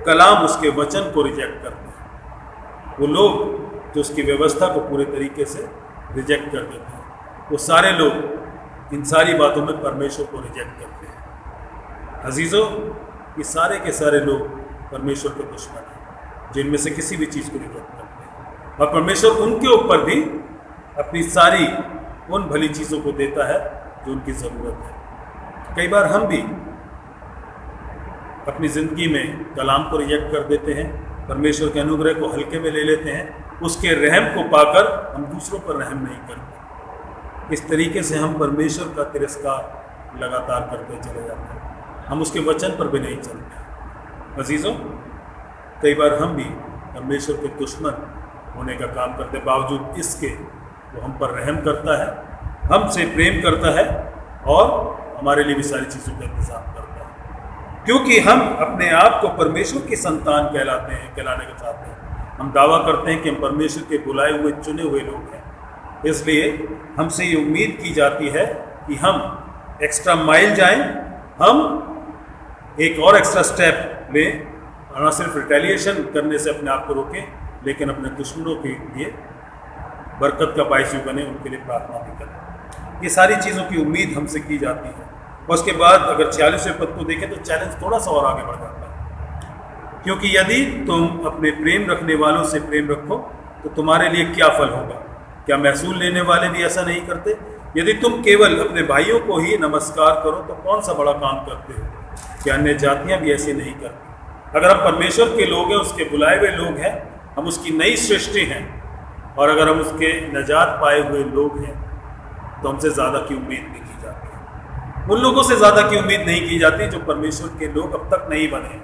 कलाम, उसके वचन को रिजेक्ट करते हैं, वो लोग जो उसकी व्यवस्था को पूरे तरीके से रिजेक्ट कर देते हैं, वो सारे लोग इन सारी बातों में परमेश्वर को रिजेक्ट करते हैं। अजीज़ों, ये सारे के सारे लोग परमेश्वर के दुश्मन हैं, जिनमें से किसी भी चीज़ को रिजेक्ट करते हैं, और परमेश्वर उनके ऊपर भी अपनी सारी उन भली चीज़ों को देता है जो उनकी ज़रूरत है। कई बार हम भी अपनी ज़िंदगी में कलाम को रिजेक्ट कर देते हैं, परमेश्वर के अनुग्रह को हल्के में ले लेते हैं, उसके रहम को पाकर हम दूसरों पर रहम नहीं करते। इस तरीके से हम परमेश्वर का तिरस्कार लगातार करते चले जाते हैं, हम उसके वचन पर भी नहीं चलते। अजीज़ों, कई बार हम भी परमेश्वर के दुश्मन होने का काम करते, बावजूद इसके वो हम पर रहम करता है, हमसे प्रेम करता है और हमारे लिए भी सारी चीज़ों का इंतज़ाम करता है, क्योंकि हम अपने आप को परमेश्वर की संतान कहलाने को चाहते हैं। हम दावा करते हैं कि हम परमेश्वर के बुलाए हुए चुने हुए लोग हैं, इसलिए हमसे ये उम्मीद की जाती है कि हम एक्स्ट्रा माइल जाएं, हम एक और एक्स्ट्रा स्टेप लें, और न सिर्फ रिटेलिएशन करने से अपने आप को रोकें, लेकिन अपने दुश्मनों के लिए बरकत का बायस बने, उनके लिए प्रार्थना भी करें। ये सारी चीज़ों की उम्मीद हमसे की जाती है। और उसके बाद अगर 46वें पद को देखें तो चैलेंज थोड़ा सा और आगे बढ़ जाता है, क्योंकि यदि तुम अपने प्रेम रखने वालों से प्रेम रखो तो तुम्हारे लिए क्या फल होगा? क्या महसूल लेने वाले भी ऐसा नहीं करते? यदि तुम केवल अपने भाइयों को ही नमस्कार करो तो कौन सा बड़ा काम करते हो? क्या अन्य जातियाँ भी ऐसे नहीं करती? अगर हम परमेश्वर के लोग हैं, उसके बुलाए हुए लोग हैं, हम उसकी नई सृष्टि हैं, और अगर हम उसके नजात पाए हुए लोग हैं, तो हमसे ज़्यादा की उम्मीद नहीं की जाती है। उन लोगों से ज़्यादा की उम्मीद नहीं की जाती जो परमेश्वर के लोग अब तक नहीं बने हैं,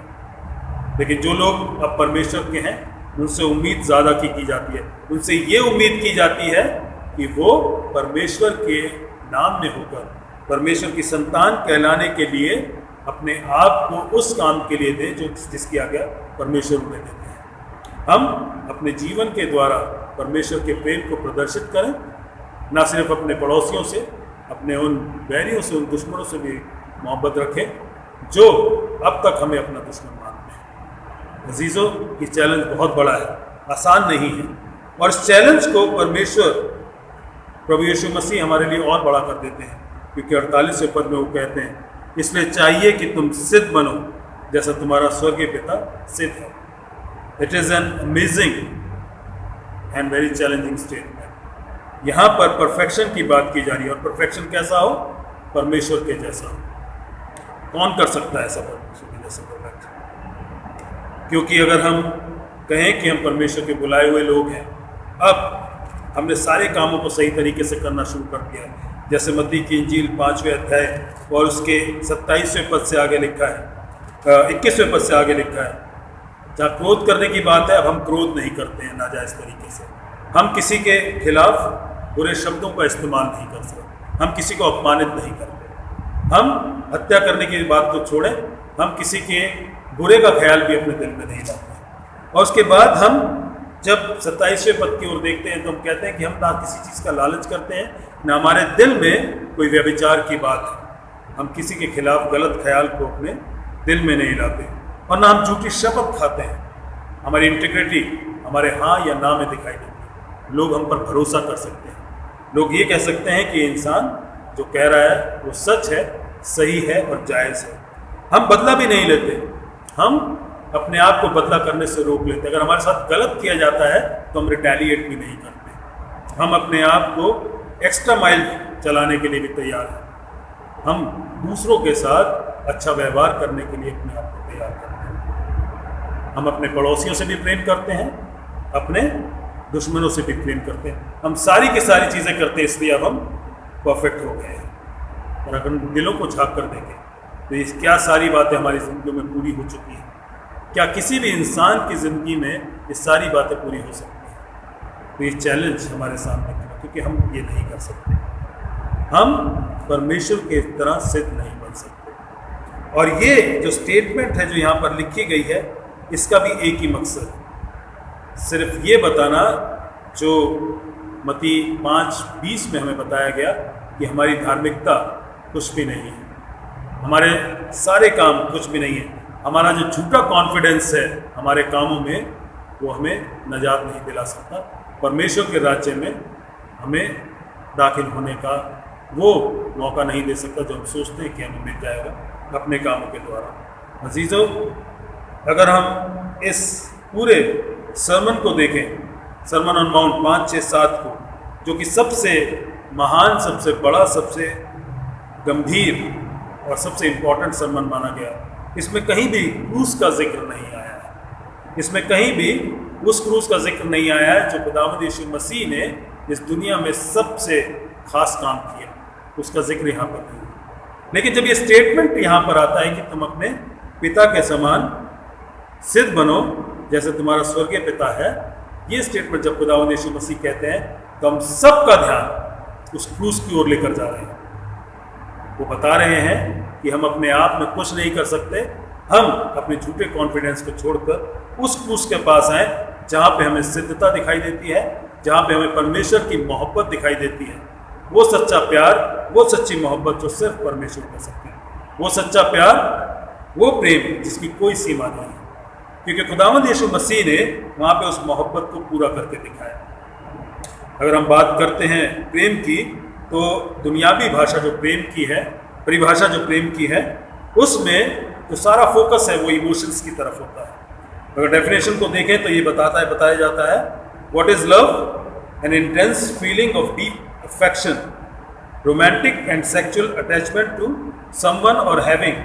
लेकिन जो लोग अब परमेश्वर के हैं उनसे उम्मीद ज़्यादा की जाती है। उनसे ये उम्मीद की जाती है कि वो परमेश्वर के नाम में होकर परमेश्वर की संतान कहलाने के लिए अपने आप को उस काम के लिए दें जो जिसकी आज्ञा परमेश्वर उन्हें देते हैं। हम अपने जीवन के द्वारा परमेश्वर के प्रेम को प्रदर्शित करें, ना सिर्फ अपने पड़ोसियों से, अपने उन बैरियों से, उन दुश्मनों से भी मोहब्बत रखें जो अब तक हमें अपना दुश्मन मानते हैं। अजीज़ों, ये चैलेंज बहुत बड़ा है, आसान नहीं है, और इस चैलेंज को परमेश्वर प्रभु यीशु मसीह हमारे लिए और बड़ा कर देते हैं, क्योंकि 48वें पद में वो कहते हैं, इसलिए चाहिए कि तुम सिद्ध बनो जैसा तुम्हारा स्वर्गीय पिता सिद्ध है। It is an amazing and very challenging statement. यहाँ पर परफेक्शन की बात की जा रही है, और परफेक्शन कैसा हो? परमेश्वर के जैसा हो। कौन कर सकता है ऐसा परमेश्वर के जैसा परफेक्शन? क्योंकि अगर हम कहें कि हम परमेश्वर के बुलाए हुए लोग हैं, अब हमने सारे कामों को सही तरीके से करना शुरू कर दिया है, जैसे मत्ती की इंजील 5वें अध्याय और उसके 27वें पद से आगे लिखा है, 21वें पद से आगे लिखा है, जहाँ क्रोध करने की बात है, अब हम क्रोध नहीं करते हैं नाजायज़ तरीके से। हम किसी के खिलाफ बुरे शब्दों का इस्तेमाल नहीं कर सकते, हम किसी को अपमानित नहीं करते, हम हत्या करने की बात तो छोड़ें, हम किसी के बुरे का ख्याल भी अपने दिल में नहीं लाते। और उसके बाद हम जब 27वें पद की ओर देखते हैं तो हम कहते हैं कि हम ना किसी चीज़ का लालच करते हैं, ना हमारे दिल में कोई व्यभिचार की बात है, हम किसी के खिलाफ गलत ख्याल को अपने दिल में नहीं लाते, और ना हम झूठी शपथ खाते हैं। हमारी इंटीग्रिटी हमारे हाँ या ना में दिखाई देती है, लोग हम पर भरोसा कर सकते हैं, लोग ये कह सकते हैं कि इंसान जो कह रहा है वो सच है, सही है और जायज़ है। हम बदला भी नहीं लेते, हम अपने आप को बदला करने से रोक लेते। अगर हमारे साथ गलत किया जाता है तो हम रिटेलिएट भी नहीं करते, हम अपने आप को एक्स्ट्रा माइल चलाने के लिए भी तैयार हैं, हम दूसरों के साथ अच्छा व्यवहार करने के लिए अपने आप को तैयार करते हैं। हम अपने पड़ोसियों से भी प्रेम करते हैं, अपने दुश्मनों से भी प्रेम करते हैं, हम सारी की सारी चीज़ें करते हैं, इसलिए अब हम परफेक्ट हो गए हैं। और अगर दिलों को झाँक कर देखें तो ये क्या सारी बातें हमारी ज़िंदगी में पूरी हो चुकी हैं? क्या किसी भी इंसान की ज़िंदगी में ये सारी बातें पूरी हो सकती हैं? तो ये चैलेंज हमारे सामने है, क्योंकि हम ये नहीं कर सकते, हम परमेश्वर के तरह सिद्ध नहीं बन सकते। और ये जो स्टेटमेंट है जो यहाँ पर लिखी गई है, इसका भी एक ही मकसद है, सिर्फ ये बताना जो मत्ती 5:20 में हमें बताया गया कि हमारी धार्मिकता कुछ भी नहीं है, हमारे सारे काम कुछ भी नहीं है, हमारा जो झूठा कॉन्फिडेंस है हमारे कामों में, वो हमें नजात नहीं दिला सकता, परमेश्वर के राज्य में हमें दाखिल होने का वो मौका नहीं दे सकता जो हम सोचते हैं कि हमें मिल जाएगा अपने कामों के द्वारा। अजीजों, अगर हम इस पूरे सरमन को देखें, सरमन ऑन माउंट 5, 6, 7 को, जो कि सबसे महान, सबसे बड़ा, सबसे गंभीर और सबसे इम्पोर्टेंट सरमन माना गया, इसमें कहीं भी क्रूस का जिक्र नहीं आया है, इसमें कहीं भी उस क्रूस का जिक्र नहीं आया है जो खुदावंद यीशु मसीह ने इस दुनिया में सबसे खास काम किया, उसका जिक्र यहाँ पर नहीं है। लेकिन जब ये स्टेटमेंट यहाँ पर आता है कि तुम अपने पिता के समान सिद्ध बनो जैसे तुम्हारा स्वर्गीय पिता है, ये स्टेटमेंट जब खुदावंद यीशु मसीह कहते हैं तो हम सबका ध्यान उस क्रूस की ओर लेकर जा रहे हैं। वो बता रहे हैं कि हम अपने आप में कुछ नहीं कर सकते, हम अपने झूठे कॉन्फिडेंस को छोड़कर उस क्रूस के पास आए जहाँ पे हमें सिद्धता दिखाई देती है, जहाँ पे हमें परमेश्वर की मोहब्बत दिखाई देती है, वो सच्चा प्यार, वो सच्ची मोहब्बत जो सिर्फ परमेश्वर कर सकते हैं, वो सच्चा प्यार, वो प्रेम जिसकी कोई सीमा नहीं है, क्योंकि खुदावंद यीशु मसीह ने वहाँ पे उस मोहब्बत को पूरा करके दिखाया। अगर हम बात करते हैं प्रेम की, तो दुनियावी भाषा जो प्रेम की है, परिभाषा जो प्रेम की है, उसमें जो सारा फोकस है वो इमोशंस की तरफ होता है। अगर डेफिनेशन को देखें तो ये बताया जाता है, what is love? An intense feeling of deep affection, romantic and sexual attachment to someone और having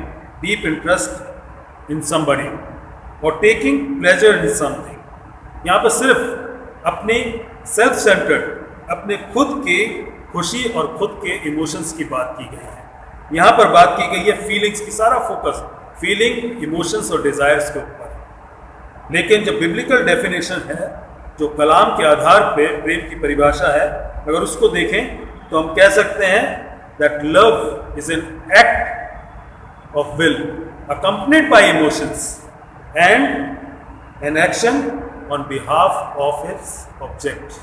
deep interest in somebody और टेकिंग प्लेजर इन समथिंग। यहाँ पर सिर्फ अपने सेल्फ सेंटर्ड, अपने खुद की खुशी और खुद के इमोशंस की बात की गई है। यहाँ पर बात की गई है फीलिंग्स की, सारा फोकस फीलिंग, इमोशंस और डिजायर्स के ऊपर है। लेकिन जो बिब्लिकल डेफिनेशन है, जो कलाम के आधार पे प्रेम की परिभाषा है, अगर उसको देखें तो हम कह सकते हैं that love is an act of will accompanied by emotions and an action on behalf of its object।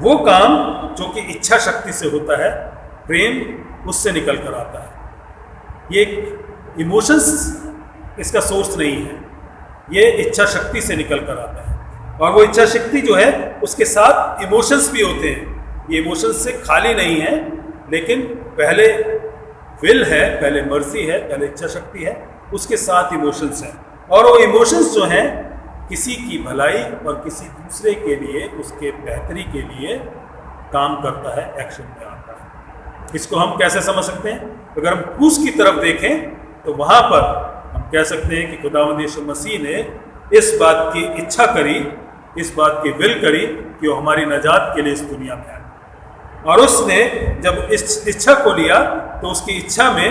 वो काम जो कि इच्छा शक्ति से होता है, प्रेम उससे निकल कर आता है। ये इमोशंस इसका सोर्स नहीं है, ये इच्छा शक्ति से निकल कर आता है। और वो इच्छा शक्ति जो है उसके साथ इमोशंस भी होते हैं, ये इमोशंस से खाली नहीं है, लेकिन पहले विल है, पहले मर्जी है, पहले इच्छा शक्ति है, उसके साथ इमोशंस हैं। और वो इमोशंस जो हैं किसी की भलाई और किसी दूसरे के लिए, उसके बेहतरी के लिए काम करता है, एक्शन में आता है। इसको हम कैसे समझ सकते हैं? अगर हम क्रूस की तरफ देखें तो वहाँ पर हम कह सकते हैं कि खुदावंद यीशु मसीह ने इस बात की इच्छा करी, इस बात की विल करी कि वो हमारी नजात के लिए इस दुनिया में आए। और उसने जब इस इच्छा को लिया तो उसकी इच्छा में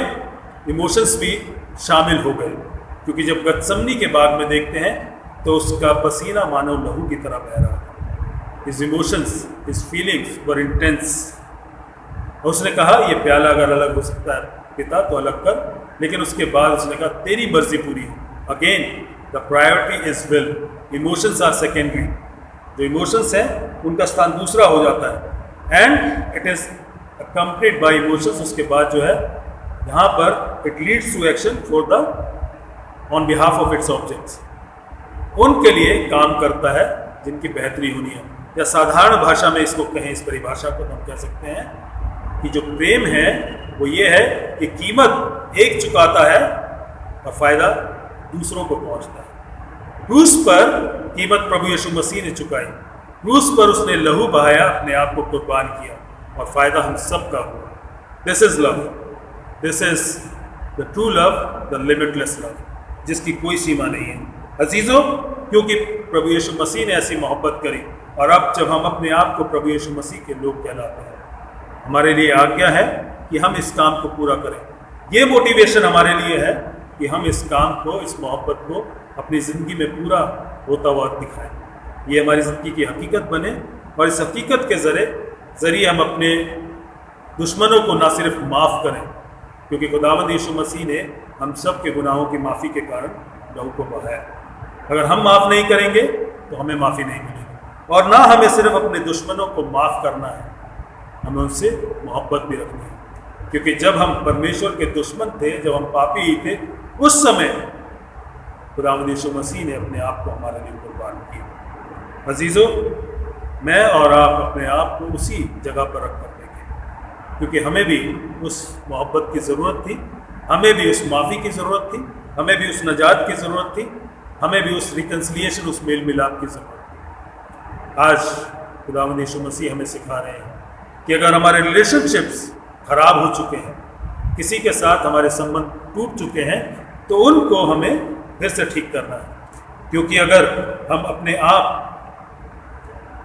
इमोशंस भी शामिल हो गए, क्योंकि जब गतसमनी के बाग में देखते हैं तो उसका पसीना मानव लहू की तरह बह रहा था। हिज इमोशंस, हिज फीलिंग्स वर इंटेंस। और उसने कहा ये प्याला अगर अलग हो सकता है पिता तो अलग कर, लेकिन उसके बाद उसने कहा तेरी मर्जी पूरी हो। Again the priority is will, emotions are secondary. जो इमोशंस हैं उनका स्थान दूसरा हो जाता है, and it is accompanied by emotions. उसके बाद जो है यहाँ पर it leads to action for the on behalf of its objects, उनके लिए काम करता है जिनकी बेहतरी होनी है। या साधारण भाषा में इसको कहें, इस परिभाषा को हम कह सकते हैं कि जो प्रेम है वो ये है कि कीमत एक चुकाता है और फायदा दूसरों को पहुंचता है। क्रूस पर कीमत प्रभु यीशु मसीह ने चुकाई, क्रूस पर उसने लहू बहाया, अपने आप को कुर्बान किया और फायदा हम सब का हुआ। This is love, this is the true love, the limitless love, जिसकी कोई सीमा नहीं है। अजीजों, क्योंकि प्रभु यीशु मसीह ने ऐसी मोहब्बत करी, और अब जब हम अपने आप को प्रभु यीशु मसीह के लोग कहलाते हैं, हमारे लिए आज्ञा है कि हम इस काम को पूरा करें। ये मोटिवेशन हमारे लिए है कि हम इस काम को, इस मोहब्बत को अपनी ज़िंदगी में पूरा होता हुआ दिखाएं। ये हमारी ज़िंदगी की हकीकत बने, और इस हकीकत के ज़रिए हम अपने दुश्मनों को ना सिर्फ माफ़ करें, क्योंकि खुदावंद यीशु मसीह ने हम सब के गुनाहों की माफ़ी के कारण लहू को बहाया। अगर हम माफ़ नहीं करेंगे तो हमें माफ़ी नहीं मिलेगी। और ना हमें सिर्फ अपने दुश्मनों को माफ़ करना है, हमें उनसे मोहब्बत भी रखनी है। क्योंकि जब हम परमेश्वर के दुश्मन थे, जब हम पापी ही थे, उस समय खुदावंद यीशु मसीह ने अपने आप को हमारे लिए कुर्बान किया। अजीज़ों, मैं और आप अपने आप को उसी जगह पर रख कर देंगे, क्योंकि हमें भी उस मोहब्बत की ज़रूरत थी, हमें भी उस माफ़ी की ज़रूरत थी, हमें भी उस नजात की ज़रूरत थी, हमें भी उस रिकन्सिलिएशन, उस मेल मिलाप की ज़रूरत थी। आज खुदावंद यीशु मसीह हमें सिखा रहे हैं कि अगर हमारे रिलेशनशिप्स खराब हो चुके हैं, किसी के साथ हमारे संबंध टूट चुके हैं, तो उनको हमें फिर से ठीक करना है। क्योंकि अगर हम अपने आप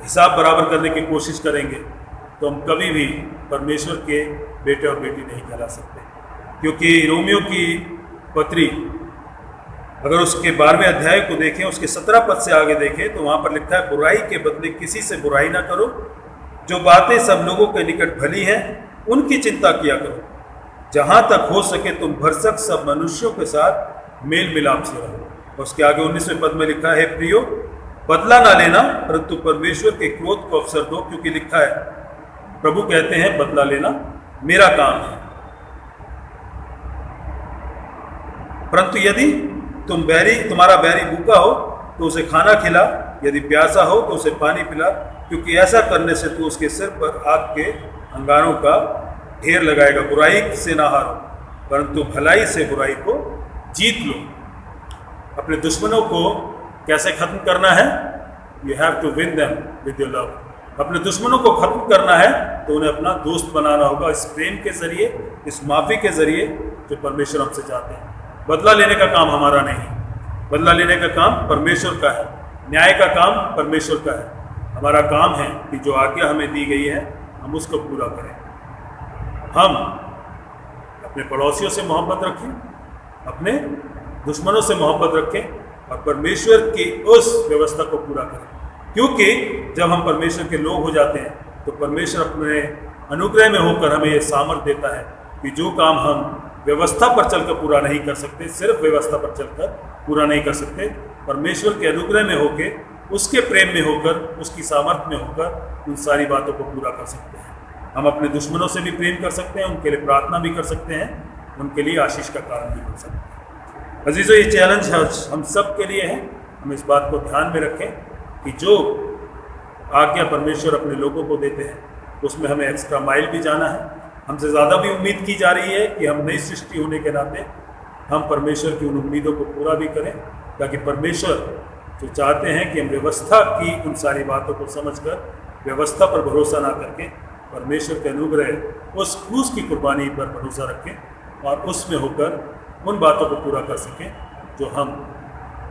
हिसाब बराबर करने की कोशिश करेंगे तो हम कभी भी परमेश्वर के बेटे और बेटी नहीं कहला सकते। क्योंकि रोमियो की पत्री अगर उसके 12वें अध्याय को देखें, उसके 17 पद से आगे देखें, तो वहाँ पर लिखा है, बुराई के बदले किसी से बुराई ना करो, जो बातें सब लोगों के निकट भली हैं उनकी चिंता किया करो। जहाँ तक हो सके तुम भरसक सब मनुष्यों के साथ मेल मिलाप से रहो। और उसके आगे 19वें पद में लिखा है, प्रियो बदला ना लेना, परंतु परमेश्वर के क्रोध को अवसर दो, क्योंकि लिखा है, प्रभु कहते हैं बदला लेना मेरा काम है। परंतु यदि तुम्हारा बैरी भूखा हो तो उसे खाना खिला, यदि प्यासा हो तो उसे पानी पिला, क्योंकि ऐसा करने से तू उसके सिर पर आग के अंगारों का ढेर लगाएगा। बुराई से ना हारो, परंतु भलाई से बुराई को जीत लो। अपने दुश्मनों को कैसे खत्म करना है? You have to win them with your love. अपने दुश्मनों को खत्म करना है तो उन्हें अपना दोस्त बनाना होगा, इस प्रेम के जरिए, इस माफ़ी के जरिए जो परमेश्वर हमसे चाहते हैं। बदला लेने का काम हमारा नहीं, बदला लेने का काम परमेश्वर का है, न्याय का काम परमेश्वर का है। हमारा काम है कि जो आज्ञा हमें दी गई है हम उसको पूरा करें। हम अपने पड़ोसियों से मोहब्बत रखें, अपने दुश्मनों से मोहब्बत रखें और परमेश्वर की उस व्यवस्था को पूरा करें। क्योंकि जब हम परमेश्वर के लोग हो जाते हैं तो परमेश्वर अपने अनुग्रह में होकर हमें ये सामर्थ्य देता है कि जो काम हम व्यवस्था पर चलकर पूरा नहीं कर सकते, सिर्फ व्यवस्था पर चलकर पूरा नहीं कर सकते, परमेश्वर के अनुग्रह में होकर, उसके प्रेम में होकर, उसकी सामर्थ्य में होकर उन सारी बातों को पूरा कर सकते हैं। हम अपने दुश्मनों से भी प्रेम कर सकते हैं, उनके लिए प्रार्थना भी कर सकते हैं, उनके लिए आशीष का कारण भी बन सकते हैं। अजीज़ों, ये चैलेंज हम सब के लिए है। हम इस बात को ध्यान में रखें कि जो आज्ञा परमेश्वर अपने लोगों को देते हैं उसमें हमें एक्स्ट्रा माइल भी जाना है। हमसे ज़्यादा भी उम्मीद की जा रही है कि हम नई सृष्टि होने के नाते हम परमेश्वर की उन उम्मीदों को पूरा भी करें, ताकि परमेश्वर जो चाहते हैं कि हम व्यवस्था की उन सारी बातों को समझकर व्यवस्था पर भरोसा ना करके परमेश्वर के अनुग्रह उस क्रूस की कुर्बानी पर भरोसा रखें और उसमें होकर उन बातों को पूरा कर सकें जो हम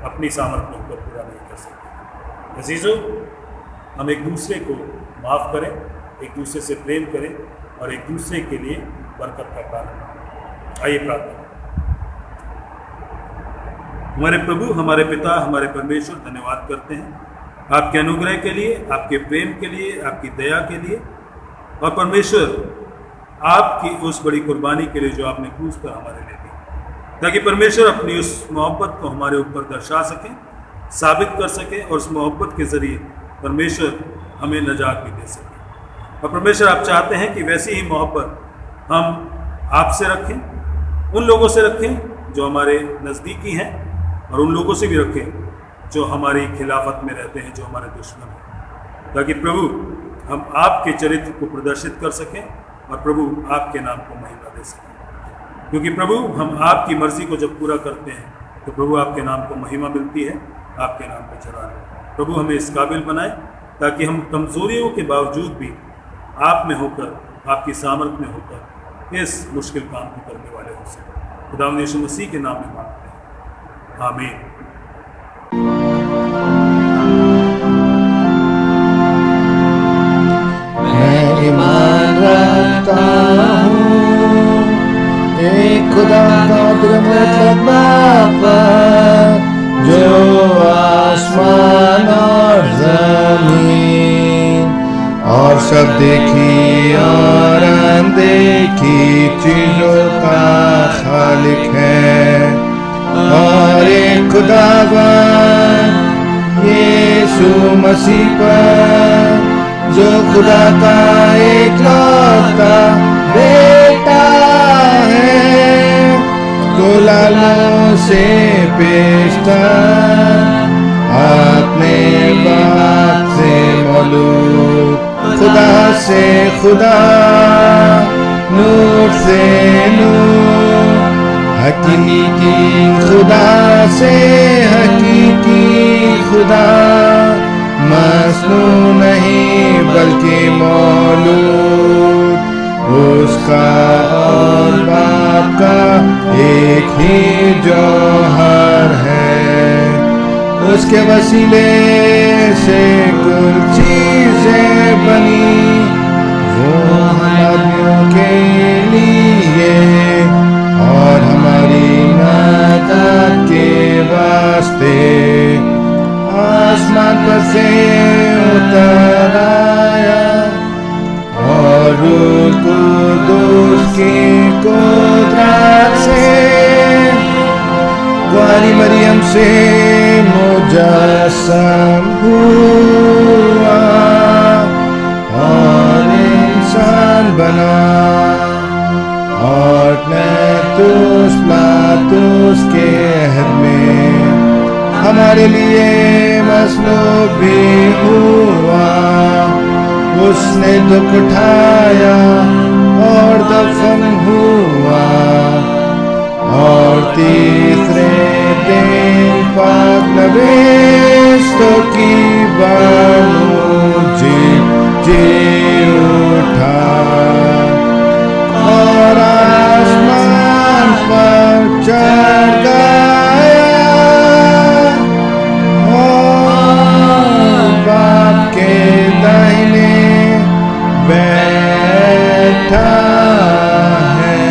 अपनी सामर्थ्य में होकर पूरा नहीं कर सकते। अजीज़ों, हम एक दूसरे को माफ़ करें, एक दूसरे से प्रेम करें और एक दूसरे के लिए बरकत का कारण। आइए प्रार्थना। हमारे प्रभु, हमारे पिता, हमारे परमेश्वर, धन्यवाद करते हैं आपके अनुग्रह के लिए, आपके प्रेम के लिए, आपकी दया के लिए, और परमेश्वर आपकी उस बड़ी कुर्बानी के लिए जो आपने क्रूस पर हमारे लिए दी, ताकि परमेश्वर अपनी उस मोहब्बत को हमारे ऊपर दर्शा सकें, साबित कर सकें और उस मोहब्बत के ज़रिए परमेश्वर हमें नजात भी दे सके। और परमेश्वर आप चाहते हैं कि वैसी ही मोहब्बत हम आपसे रखें, उन लोगों से रखें जो हमारे नज़दीकी हैं, और उन लोगों से भी रखें जो हमारी खिलाफत में रहते हैं, जो हमारे दुश्मन हैं, ताकि प्रभु हम आपके चरित्र को प्रदर्शित कर सकें और प्रभु आपके नाम को महिमा दे सकें। क्योंकि प्रभु हम आपकी मर्ज़ी को जब पूरा करते हैं तो प्रभु आपके नाम को महिमा मिलती है, आपके नाम को चढ़ाने। प्रभु हमें इस काबिल बनाए ताकि हम कमज़ोरियों के बावजूद भी आप में होकर, आपकी सामर्थ्य में होकर इस मुश्किल काम को करने वाले हो सकें। खुदावंद यीशु मसीह के नाम में मांगते हैं, आमीन। मैं ईमान रखता हूँ एक खुदा का मतलब पर, जो आसमान और जमीन और सब देखी और अनदेखी चीजों का खालिक है, और एक खुदावन यीशु मसीह पर, जो खुदा का एकलौता बेटा है, तो लालों से पेशतर अपने बाप से मौलूद, खुदा से खुदा, नूर से नूर, हकीकी खुदा से हकीकी खुदा, मसनू नहीं बल्कि मौलूद, उसका और बाप का एक ही जौहर है, उसके वसीले से कुल चीजें बनी, वो आदमियों के लिए और हमारी मदद के वास्ते आसमान पर से उतर आया, और रूह कुदूस की कुदरत से कुंवारी मरियम से मुजस्सम हुआ और इंसान बना, और पिलातुस के अहद में हमारे लिए मसलूब भी हुआ, उसने दुख उठाया और दफन हुआ, और तीसरे दिन पाक नवेश्तों की बानू जी उठा, और आसमान पर चढ़ गया, और बाप के दाहिने बैठा है,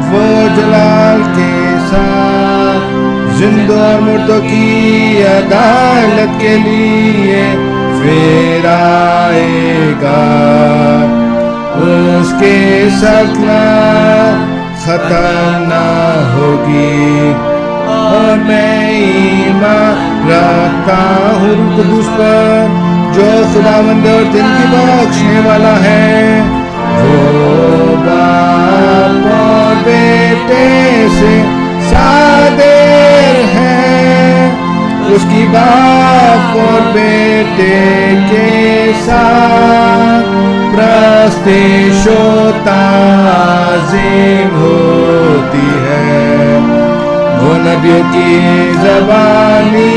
वो जलाल के साथ जिंदों और मुर्दों की अदालत के लिए फिर आएगा, उसके सल्तनत खत्म ना होगी, और मैं ईमान रखता हूँ रूह कुदूस पर, जो खुदावंद और दिन की बख्शने वाला है, वो बाप और बेटे से सादिर है, उसकी बाप और बेटे के साथ प्रस्तिश व ताज़ीम होती है, वो नबियों की ज़बानी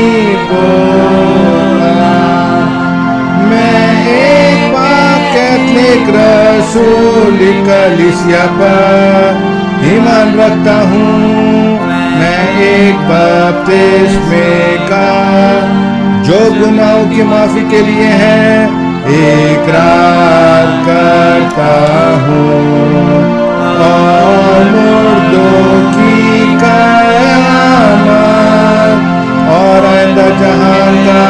बोला, मैं एक बाप कैथलिक रसूल कलीसिया पर ईमान रखता हूँ, मैं एक बपतिस्मे का जो गुनाहों की माफी के लिए है इकरार करता हूँ, और मुर्दों की क़यामत और आइंदा जहान का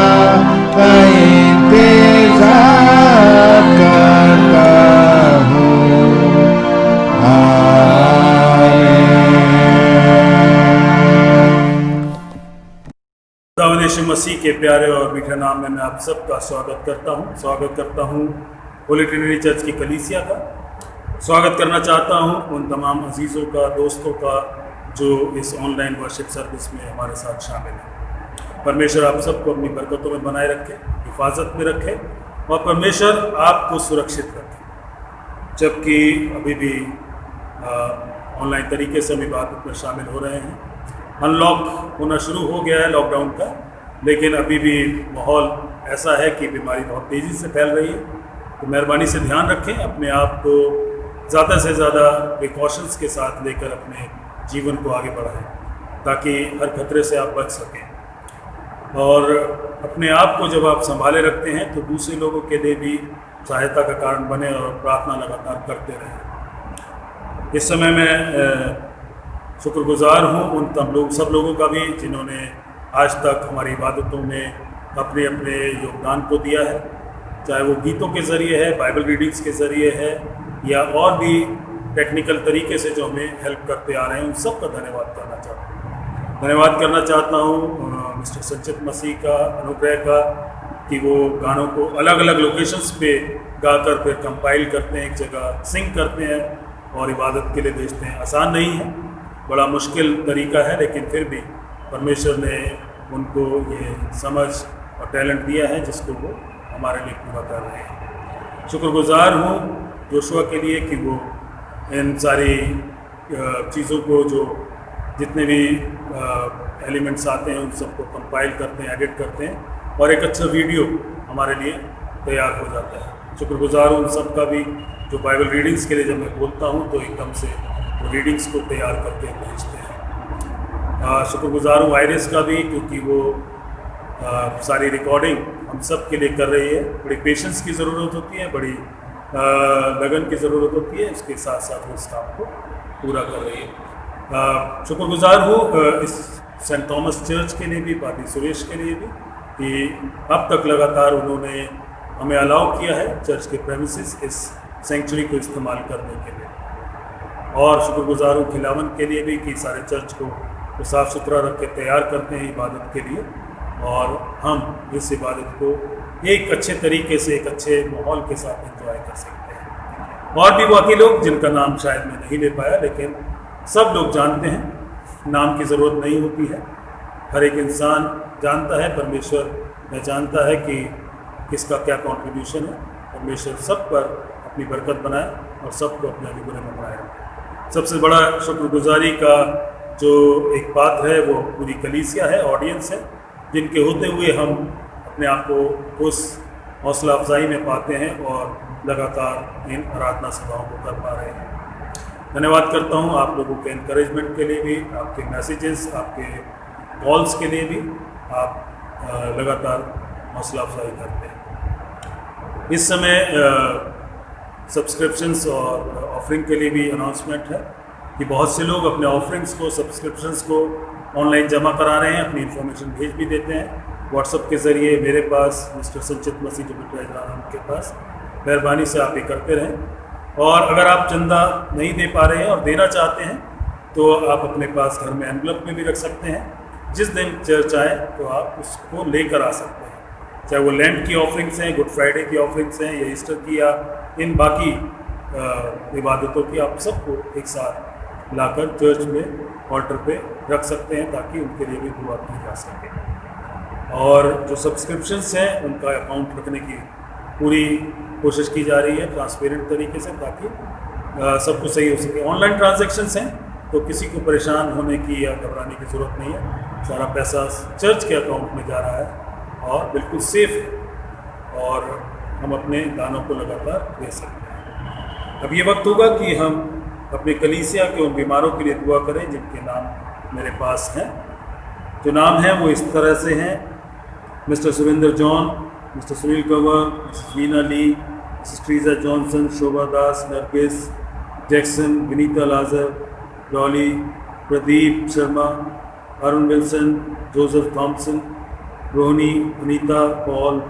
इंतज़ार करता हूँ। खुदावंद यीशु मसीह के प्यारे और मीठे नाम में मैं आप सबका स्वागत करता हूँ होली ट्रिनिटी चर्च की कलीसिया का। स्वागत करना चाहता हूँ उन तमाम अजीज़ों का, दोस्तों का जो इस ऑनलाइन वर्शिप सर्विस में हमारे साथ शामिल हैं। परमेश्वर आप सबको अपनी बरकतों में बनाए रखे, हिफाजत में रखे, और परमेश्वर आपको सुरक्षित रखे। जबकि अभी भी ऑनलाइन तरीके से हम इबादत में शामिल हो रहे हैं, अनलॉक होना शुरू हो गया है लॉकडाउन का, लेकिन अभी भी माहौल ऐसा है कि बीमारी बहुत तेज़ी से फैल रही है। तो मेहरबानी से ध्यान रखें, अपने आप को ज़्यादा से ज़्यादा प्रिकॉशंस के साथ लेकर अपने जीवन को आगे बढ़ाएं, ताकि हर खतरे से आप बच सकें। और अपने आप को जब आप संभाले रखते हैं तो दूसरे लोगों के लिए भी सहायता का कारण बने और प्रार्थना लगातार करते रहें। इस समय मैं शुक्रगुजार हूँ उन सब लोगों का भी जिन्होंने आज तक हमारी इबादतों में अपने अपने योगदान को दिया है, चाहे वो गीतों के ज़रिए है, बाइबल रीडिंग्स के ज़रिए है, या और भी टेक्निकल तरीके से जो हमें हेल्प करते आ रहे हैं, उन सब का धन्यवाद करना चाहता हूँ। धन्यवाद करना चाहता हूँ मिस्टर संचित मसीह का, अनुग्रह का, कि वो गानों को अलग अलग लोकेशंस पे गाकर फिर कंपाइल करते हैं, एक जगह सिंग करते हैं और इबादत के लिए भेजते हैं। आसान नहीं है, बड़ा मुश्किल तरीका है, लेकिन फिर भी परमेश्वर ने उनको ये समझ और टैलेंट दिया है जिसको वो हमारे लिए पूरा कर रहे हैं। शुक्रगुजार हूँ जोशुआ के लिए कि वो इन सारी चीज़ों को, जो जितने भी एलिमेंट्स आते हैं उन सबको कंपाइल करते हैं, एडिट करते हैं और एक अच्छा वीडियो हमारे लिए तैयार हो जाता है। शुक्रगुजार हूँ उन सब का भी जो बाइबल रीडिंग्स के लिए जब मैं बोलता हूँ तो एकदम से वो रीडिंग्स को तैयार करके भेजते हैं। शुक्रगुजार हूँ आयरिस का भी, क्योंकि वो सारी रिकॉर्डिंग हम सब के लिए कर रही है। बड़ी पेशेंस की ज़रूरत होती है, बड़ी लगन की ज़रूरत होती है, इसके साथ साथ वो इस काम को पूरा कर रही है। शुक्रगुजार हूँ इस सेंट थॉमस चर्च के लिए भी, पादी सुरेश के लिए भी, कि अब तक लगातार उन्होंने हमें अलाउ किया है चर्च के प्रेमिसेस इस सेंचुरी को इस्तेमाल करने के लिए। और शुक्रगुजार हूँ खिलावन के लिए भी कि सारे चर्च को वो साफ़ सुथरा रख के तैयार करते हैं इबादत के लिए, और हम इस इबादत को एक अच्छे तरीके से, एक अच्छे माहौल के साथ एंजॉय कर सकते हैं। और भी बाकी लोग जिनका नाम शायद मैं नहीं ले पाया, लेकिन सब लोग जानते हैं, नाम की ज़रूरत नहीं होती है। हर एक इंसान जानता है, परमेश्वर में जानता है कि किसका क्या कंट्रीब्यूशन है। परमेश्वर सब पर अपनी बरकत बनाए और सबको अपने अनुग्रह में बनाए। सबसे बड़ा शुक्रगुजारी का जो एक पात्र है वो पूरी कलीसिया है, ऑडियंस है, जिनके होते हुए हम अपने आप को उस हौसला अफजाई में पाते हैं और लगातार इन आराधना सभाओं को कर पा रहे हैं। धन्यवाद करता हूँ आप लोगों के इनकरेजमेंट के लिए भी, आपके मैसेजेस, आपके कॉल्स के लिए भी। आप लगातार हौसला अफजाई करते हैं। इस समय सब्सक्रिप्शंस और ऑफरिंग के लिए भी अनाउंसमेंट है कि बहुत से लोग अपने ऑफरिंग्स को, सब्सक्रिप्शंस को ऑनलाइन जमा करा रहे हैं, अपनी इन्फॉर्मेशन भेज भी देते हैं व्हाट्सएप के ज़रिए मेरे पास, मिस्टर संचित मसीह के पास। मेहरबानी से आप ये करते रहें। और अगर आप चंदा नहीं दे पा रहे हैं और देना चाहते हैं तो आप अपने पास घर में एनवलप में भी रख सकते हैं। जिस दिन चर्च आए तो आप उसको लेकर आ सकते हैं, चाहे वो लैंड की ऑफरिंग्स हैं, गुड फ्राइडे की ऑफरिंग्स हैं, या ईस्टर की, या इन बाकी इबादतों की, आप सबको एक साथ लाकर चर्च में ऑल्टर पे रख सकते हैं ताकि उनके लिए भी दुआ की जा सके। और जो सब्सक्रिप्शंस हैं उनका अकाउंट रखने की पूरी कोशिश की जा रही है ट्रांसपेरेंट तरीके से, ताकि सब कुछ सही हो सके। ऑनलाइन ट्रांजैक्शंस हैं तो किसी को परेशान होने की या घबराने की ज़रूरत नहीं है। सारा पैसा चर्च के अकाउंट में जा रहा है और बिल्कुल सेफ है, और हम अपने दानों को लगातार दे सकते हैं। अब ये वक्त होगा कि हम अपने कलीसिया के उन बीमारों के लिए दुआ करें जिनके नाम मेरे पास हैं। जो नाम हैं वो इस तरह से हैं: Mr Surendra John, Mr Sunil Kanwar, Mrs Veena Lee, Mrs Treeza Johnson, Shobha Das, Nargis Jackson, Vinita Lazar, Dolly, Pradeep Sharma, Arun Wilson, Joseph Thomson, Rohini, Anita, Paul,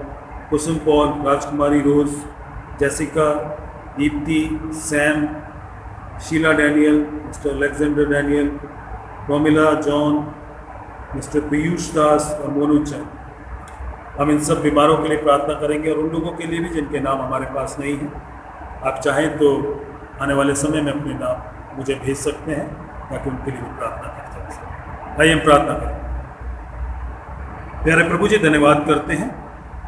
Kusum Paul, Rajkumari Rose, Jessica, Deepti, Sam, Sheela Daniel, Mr Alexander Daniel, Romila John, Mr Piyush Das और मोनू चंद। हम इन सब बीमारों के लिए प्रार्थना करेंगे और उन लोगों के लिए भी जिनके नाम हमारे पास नहीं हैं। आप चाहें तो आने वाले समय में अपने नाम मुझे भेज सकते हैं ताकि उनके लिए भी प्रार्थना कर सकें। आइए हम प्रार्थना करें। प्यारे प्रभु जी, धन्यवाद करते हैं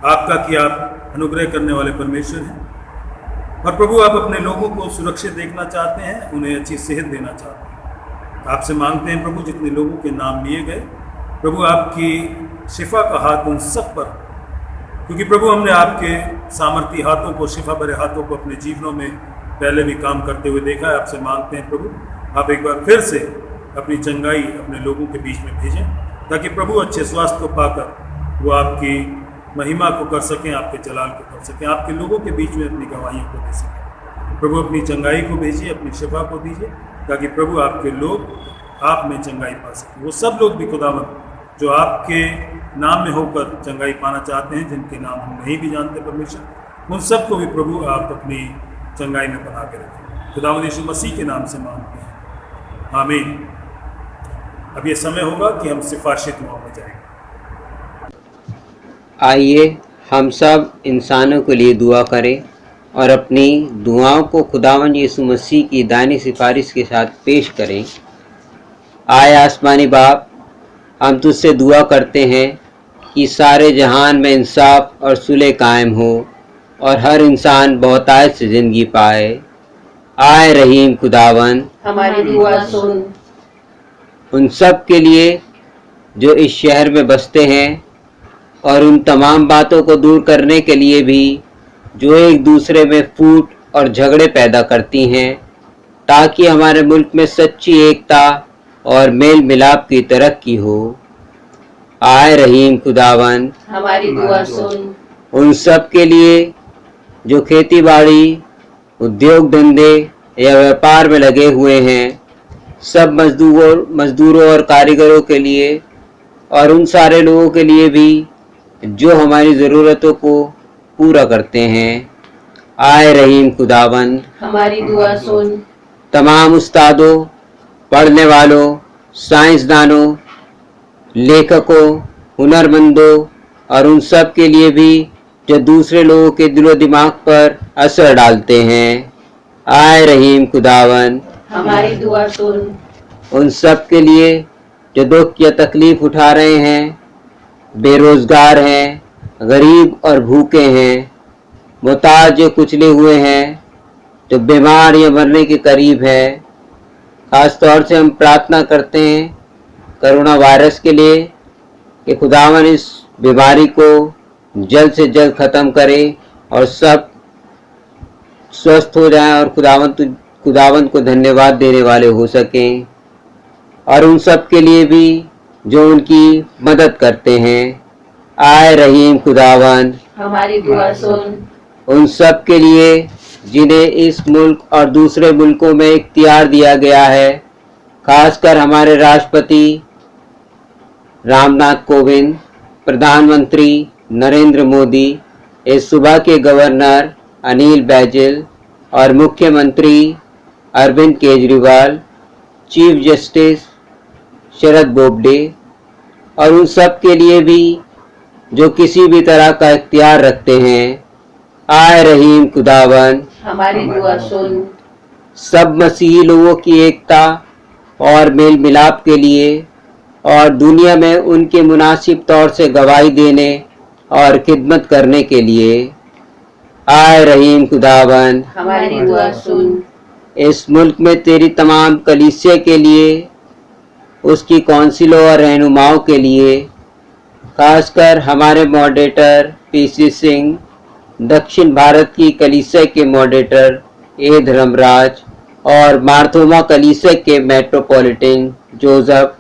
आपका कि आप अनुग्रह करने वाले परमेश्वर हैं, और प्रभु आप अपने लोगों को सुरक्षित देखना चाहते हैं, उन्हें अच्छी सेहत देना चाहते हैं। आपसे मांगते हैं प्रभु जितने लोगों के नाम लिए गए, प्रभु आपकी शिफा का हाथ उन सब पर, क्योंकि प्रभु हमने आपके सामर्थी हाथों को, शिफा भरे हाथों को अपने जीवनों में पहले भी काम करते हुए देखा है। आपसे मांगते हैं प्रभु आप एक बार फिर से अपनी चंगाई अपने लोगों के बीच में भेजें, ताकि प्रभु अच्छे स्वास्थ्य को पाकर वो आपकी महिमा को कर सकें, आपके जलाल को कर सकें, आपके लोगों के बीच में अपनी गवाहियों को दे सकें। प्रभु अपनी चंगाई को भेजिए, अपनी शिफा को दीजिए, ताकि प्रभु आपके लोग आप में चंगाई पा सकें। वो सब लोग भी खुदावंद जो आपके नाम में होकर चंगाई पाना चाहते हैं, जिनके नाम हम नहीं भी जानते परमेश्वर, उन सबको भी प्रभु आप अपनी चंगाई में बना के रखे। खुदावंद यीशु मसीह के नाम से मांगते हैं, आमीन। अब ये समय होगा कि हम सिफारिशी दुआ में जाएंगे। आइए हम सब इंसानों के लिए दुआ करें और अपनी दुआओं को खुदावंद यीशु मसीह की दानी सिफारिश के साथ पेश करें। आए आसमानी बाप, हम तुझसे दुआ करते हैं कि सारे जहान में इंसाफ और सुलह कायम हो और हर इंसान बहुतायत से ज़िंदगी पाए। आए रहीम खुदावन, हमारी दुआ सुन। उन सब के लिए जो इस शहर में बसते हैं और उन तमाम बातों को दूर करने के लिए भी जो एक दूसरे में फूट और झगड़े पैदा करती हैं, ताकि हमारे मुल्क में सच्ची एकता और मेल मिलाप की तरक्की हो। आए रहीम खुदावन, हमारी दुआ सुन। उन सब के लिए जो खेती बाड़ी, उद्योग धंधे या व्यापार में लगे हुए हैं, सब मजदूरों और कारीगरों के लिए और उन सारे लोगों के लिए भी जो हमारी ज़रूरतों को पूरा करते हैं। आए रहीम खुदावन, हमारी दुआ सुन। तमाम उस्तादों, पढ़ने वालों, साइंसदानों, लेखकों, हुनरमंदों और उन सब के लिए भी जो दूसरे लोगों के दिलो दिमाग पर असर डालते हैं। आए रहीम खुदावन, हमारी दुआ सुन। उन सब के लिए जो दुख या तकलीफ उठा रहे हैं, बेरोजगार हैं, गरीब और भूखे हैं, मुहताज जो कुचले हुए हैं, जो बीमार या मरने के करीब है। ख़ास तौर से हम प्रार्थना करते हैं कोरोना वायरस के लिए कि खुदावन इस बीमारी को जल्द से जल्द ख़त्म करे और सब स्वस्थ हो जाएं और खुदावन को धन्यवाद देने वाले हो सकें। और उन सब के लिए भी जो उनकी मदद करते हैं। आए रहीम खुदावन, हमारी दुआ सुन। उन सब के लिए जिन्हें इस मुल्क और दूसरे मुल्कों में इख्तियार दिया गया है, खासकर हमारे राष्ट्रपति रामनाथ कोविंद, प्रधानमंत्री नरेंद्र मोदी, इस सूबा के गवर्नर अनिल बैजल और मुख्यमंत्री अरविंद केजरीवाल, चीफ जस्टिस शरद बोबडे और उन सब के लिए भी जो किसी भी तरह का इख्तियार रखते हैं। आए रहीम खुदावन, हमारी दुआ सुन। सब मसीही लोगों की एकता और मेल मिलाप के लिए और दुनिया में उनके मुनासिब तौर से गवाही देने और खिदमत करने के लिए। आए रहीम खुदावन, हमारी दुआ सुन। इस मुल्क में तेरी तमाम कलीसिया के लिए, उसकी कौंसिलों और रहनुमाओं के लिए, खासकर हमारे मॉडरेटर पीसी सिंह, दक्षिण भारत की कलीसिया के मॉडरेटर ए धर्मराज और मार्थोमा कलीसिया के मेट्रोपॉलिटन जोसेफ,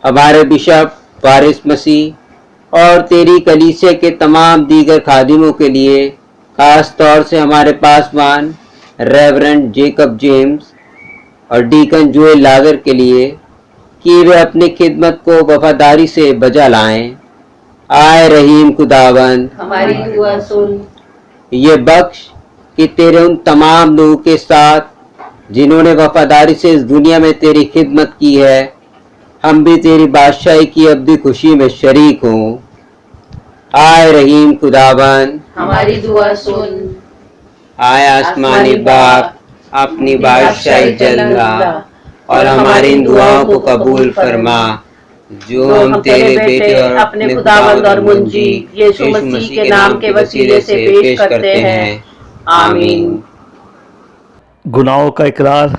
हमारे बिशप वारिस मसीह और तेरी कलीसिया के तमाम दीगर खादिमों के लिए, खास तौर से हमारे पासवान रेवरेंड जेकब जेम्स और डीकन जोएल लागर के लिए कि वे अपनी खिदमत को वफादारी से बजा लाएं। आए रहीम खुदावन, हमारी दुआ सुन। ये बख्श कि तेरे उन तमाम लोगों के साथ जिन्होंने वफादारी से इस दुनिया में तेरी खिदमत की है, हम भी तेरी बादशाही की अब्दी खुशी में शरीक हों। आए रहीम खुदावन, हमारी दुआ सुन। आए आसमानी बाप, अपनी बादशाही जल्ला और हमारी इन दुआओं को कबूल फरमा जो हम तेरे बेटे और अपने खुदावंद और मुंजी यीशु मसीह के नाम के वसीले से पेश करते हैं। आमीन। गुनाहों का इकरार।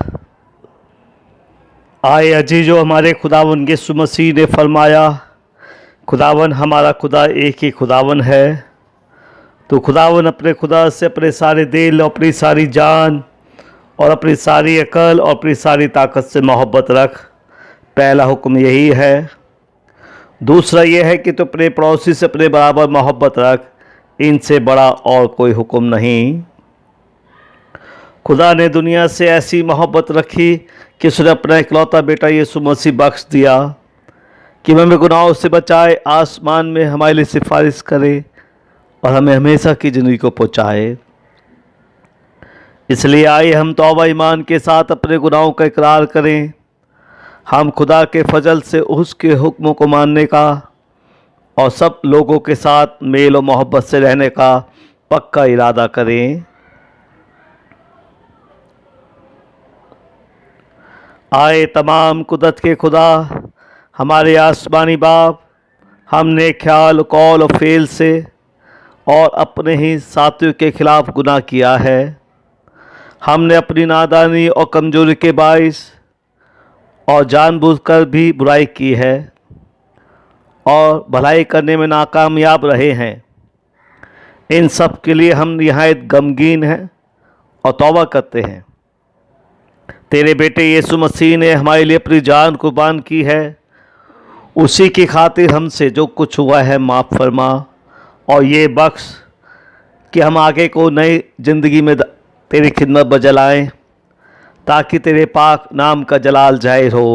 आए अजीजो, हमारे खुदावन यीशु मसीह ने फरमाया, खुदावन हमारा खुदा एक ही खुदावन है। तो खुदावन अपने खुदा से अपने सारे दिल, अपनी सारी जान और अपनी सारी अकल और अपनी सारी ताकत से मोहब्बत रख। पहला हुक्म यही है। दूसरा यह है कि तो अपने पड़ोसी से अपने बराबर मोहब्बत रख। इनसे बड़ा और कोई हुक्म नहीं। खुदा ने दुनिया से ऐसी मोहब्बत रखी कि उसने अपना इकलौता बेटा यीशु मसीह बख्श दिया कि हमें गुनाहों से बचाए, आसमान में हमारे लिए सिफारिश करे और हमें हमेशा की ज़िंदगी को पहुँचाए। इसलिए आइए हम तौबा ईमान के साथ अपने गुनाहों का इकरार करें। हम खुदा के फजल से उसके हुक्मों को मानने का और सब लोगों के साथ मेल और मोहब्बत से रहने का पक्का इरादा करें। आए तमाम कुदरत के खुदा, हमारे आसमानी बाप, हमने ख्याल, कौल और फेल से और अपने ही साथियों के खिलाफ़ गुनाह किया है। हमने अपनी नादानी और कमज़ोरी के बाइस और जानबूझकर भी बुराई की है और भलाई करने में नाकामयाब रहे हैं। इन सब के लिए हम निहायत गमगीन हैं और तौबा करते हैं। तेरे बेटे यीशु मसीह ने हमारे लिए अपनी जान कुर्बान की है। उसी की खातिर हमसे जो कुछ हुआ है माफ़ फरमा और ये बख्श कि हम आगे को नई ज़िंदगी में तेरी खिदमत बजलाएँ, ताकि तेरे पाक नाम का जलाल जाहिर हो।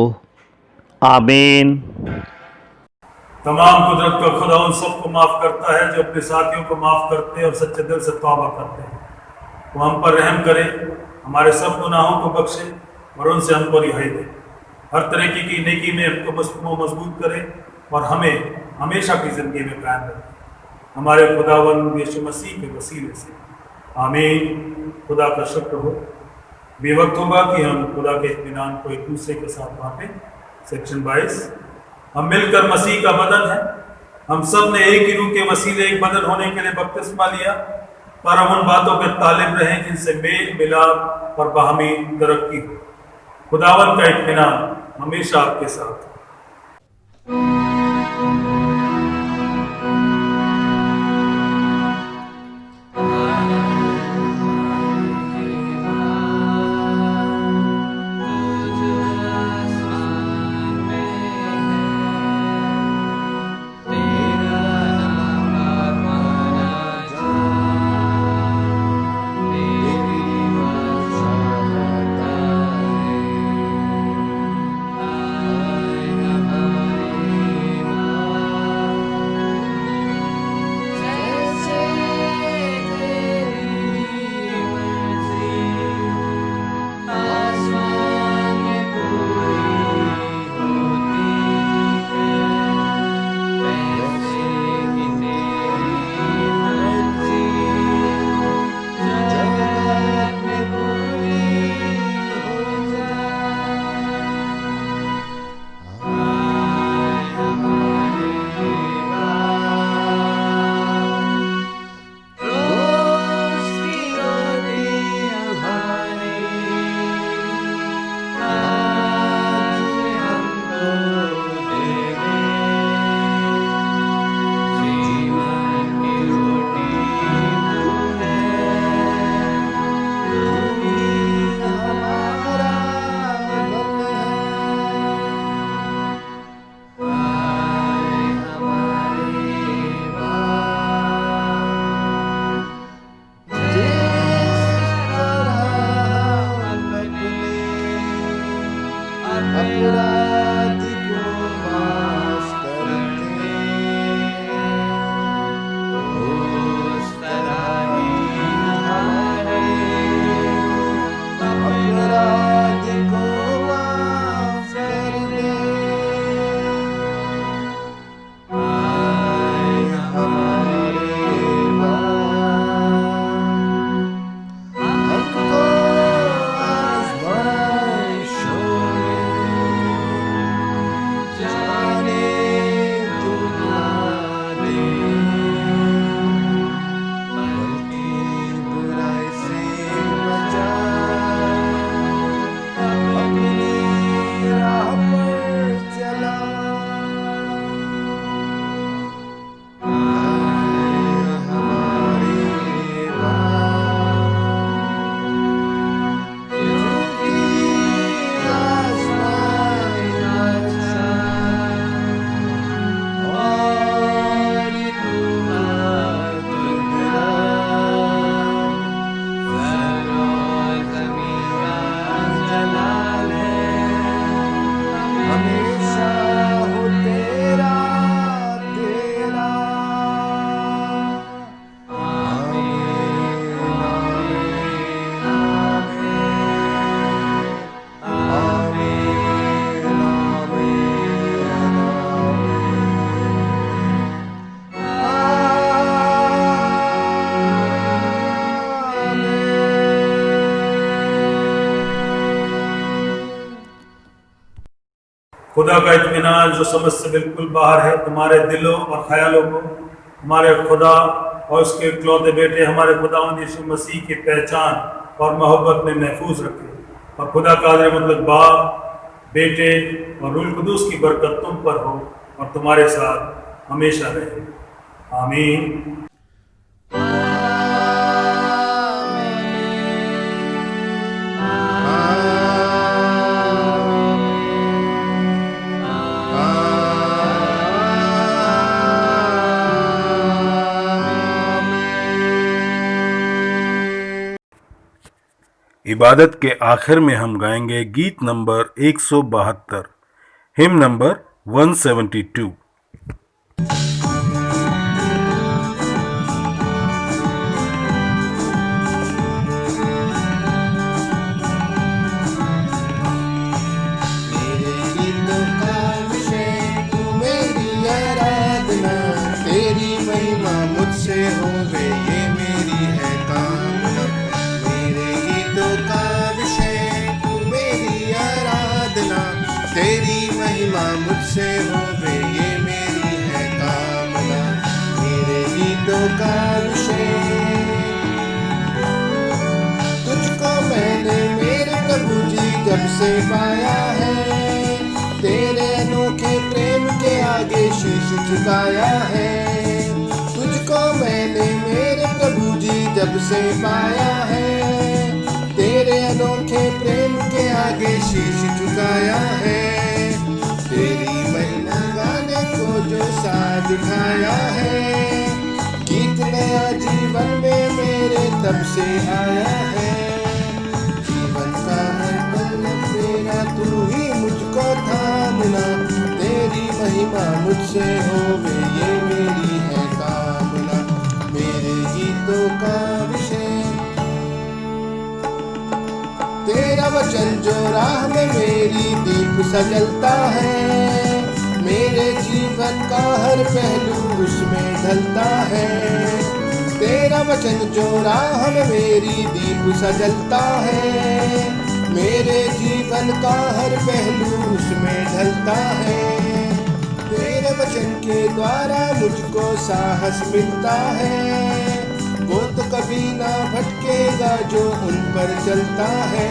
आमीन। तमाम कुदरत का खुदा उन सबको माफ़ करता है जो अपने साथियों को माफ़ करते हैं और सच्चे दिल से तौबा करते हैं। वो हम पर रहम करे, हमारे सब गुनाहों को बख्शे और उनसे हमको रिहाई दे। हर तरीके की नेकी में हमको मजबूत करे और हमें हमेशा की ज़िंदगी में कायम रखे, हमारे खुदावंद यीशु मसीह के वसीले से। आमीन। खुदा का शुक्र हो। बेवक्त होगा कि हम खुदा के इत्मीनान को एक दूसरे के साथ बांटें। सेक्शन 22। हम मिलकर मसीह का बदन है। हम सब ने एक ही रूह के वसीले एक बदन होने के लिए बपतिस्मा लिया, पर हम उन बातों के तालिब रहें जिनसे मेल मिलाप और बाहमी तरक्की हो। खुदावन का इत्मीनान हमेशा आपके साथ। खुदा का इत्मीनान जो समझ से बिल्कुल बाहर है तुम्हारे दिलों और ख्यालों को हमारे खुदा और उसके इकलौते बेटे हमारे खुदावंद यीशु मसीह की पहचान और मोहब्बत में महफूज रखे। और खुदा कादिर मतलब बाप, बेटे और रूह कुदूस की बरकत तुम पर हो और तुम्हारे साथ हमेशा रहे। आमीन। इबादत के आखिर में हम गाएंगे गीत नंबर 172, हिम नंबर 172। मेरे गीतों का विषय तू मेरी आराधना, तेरी महिमा मुझसे होवे ये मेरी है कामना। मेरे गीतों का विषय तू मेरी आराधना, तेरी महिमा मुझसे होवे ये मेरी है कामना। मेरे गीतों का विषय तुझको मैंने मेरे प्रभु जी जब से पाया है, तेरे अनोखे प्रेम के आगे शीश झुकाया है। तुझको मैंने मेरे प्रभु जी जब से पाया है, तेरे अनोखे प्रेम के आगे शीश झुकाया है। तेरी महिमा गाने को जो साज उठाया है, गीत नया जीवन में मेरे तब से आया है। जीवन का हर पल तेरा तू ही मुझको थामना, तेरी महिमा मुझसे होवे ये मेरी है कामना। मेरे गीतों का विषय तेरा वचन जो राह में मेरी दीप सजलता है, मेरे जीवन का हर पहलू उसमें ढलता है। तेरा वचन जो राह में मेरी दीप सजलता है, मेरे जीवन का हर पहलू उसमें ढलता है। तेरे वचन के द्वारा मुझको साहस मिलता है, वो तो कभी ना भटकेगा जो उन पर चलता है।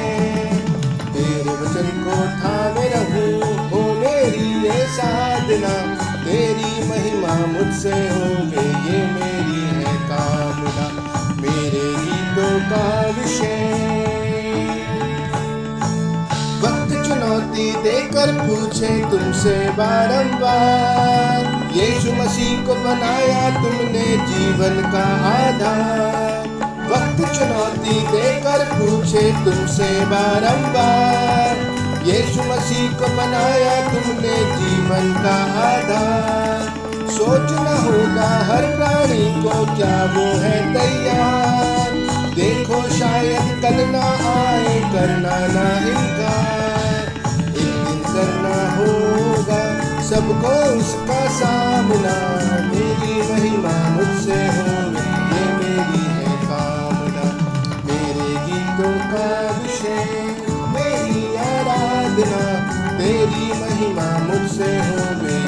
तेरे वचन को थामे रहूं हो मेरी ये साधना, तेरी महिमा मुझसे होवे ये मेरी है कामना। मेरे गीतों का विषय वक्त चुनौती देकर पूछे तुमसे बारंबार, यीशु मसीह को बनाया तुमने जीवन का आधार। वक्त चुनौती देकर पूछे तुमसे बारंबार, यीशु मसीह को बनाया तुमने जीवन का आधार। सोचना होगा हर प्राणी को क्या वो है तैयार, देखो शायद कल ना आए करना ना इनकार। एक दिन करना होगा सबको उसका सामना, मेरी महिमा मुझसे होवे ये मेरी है कामना। मेरे गीतों का विषय मेरी आराधना, तेरी महिमा मुझसे होवे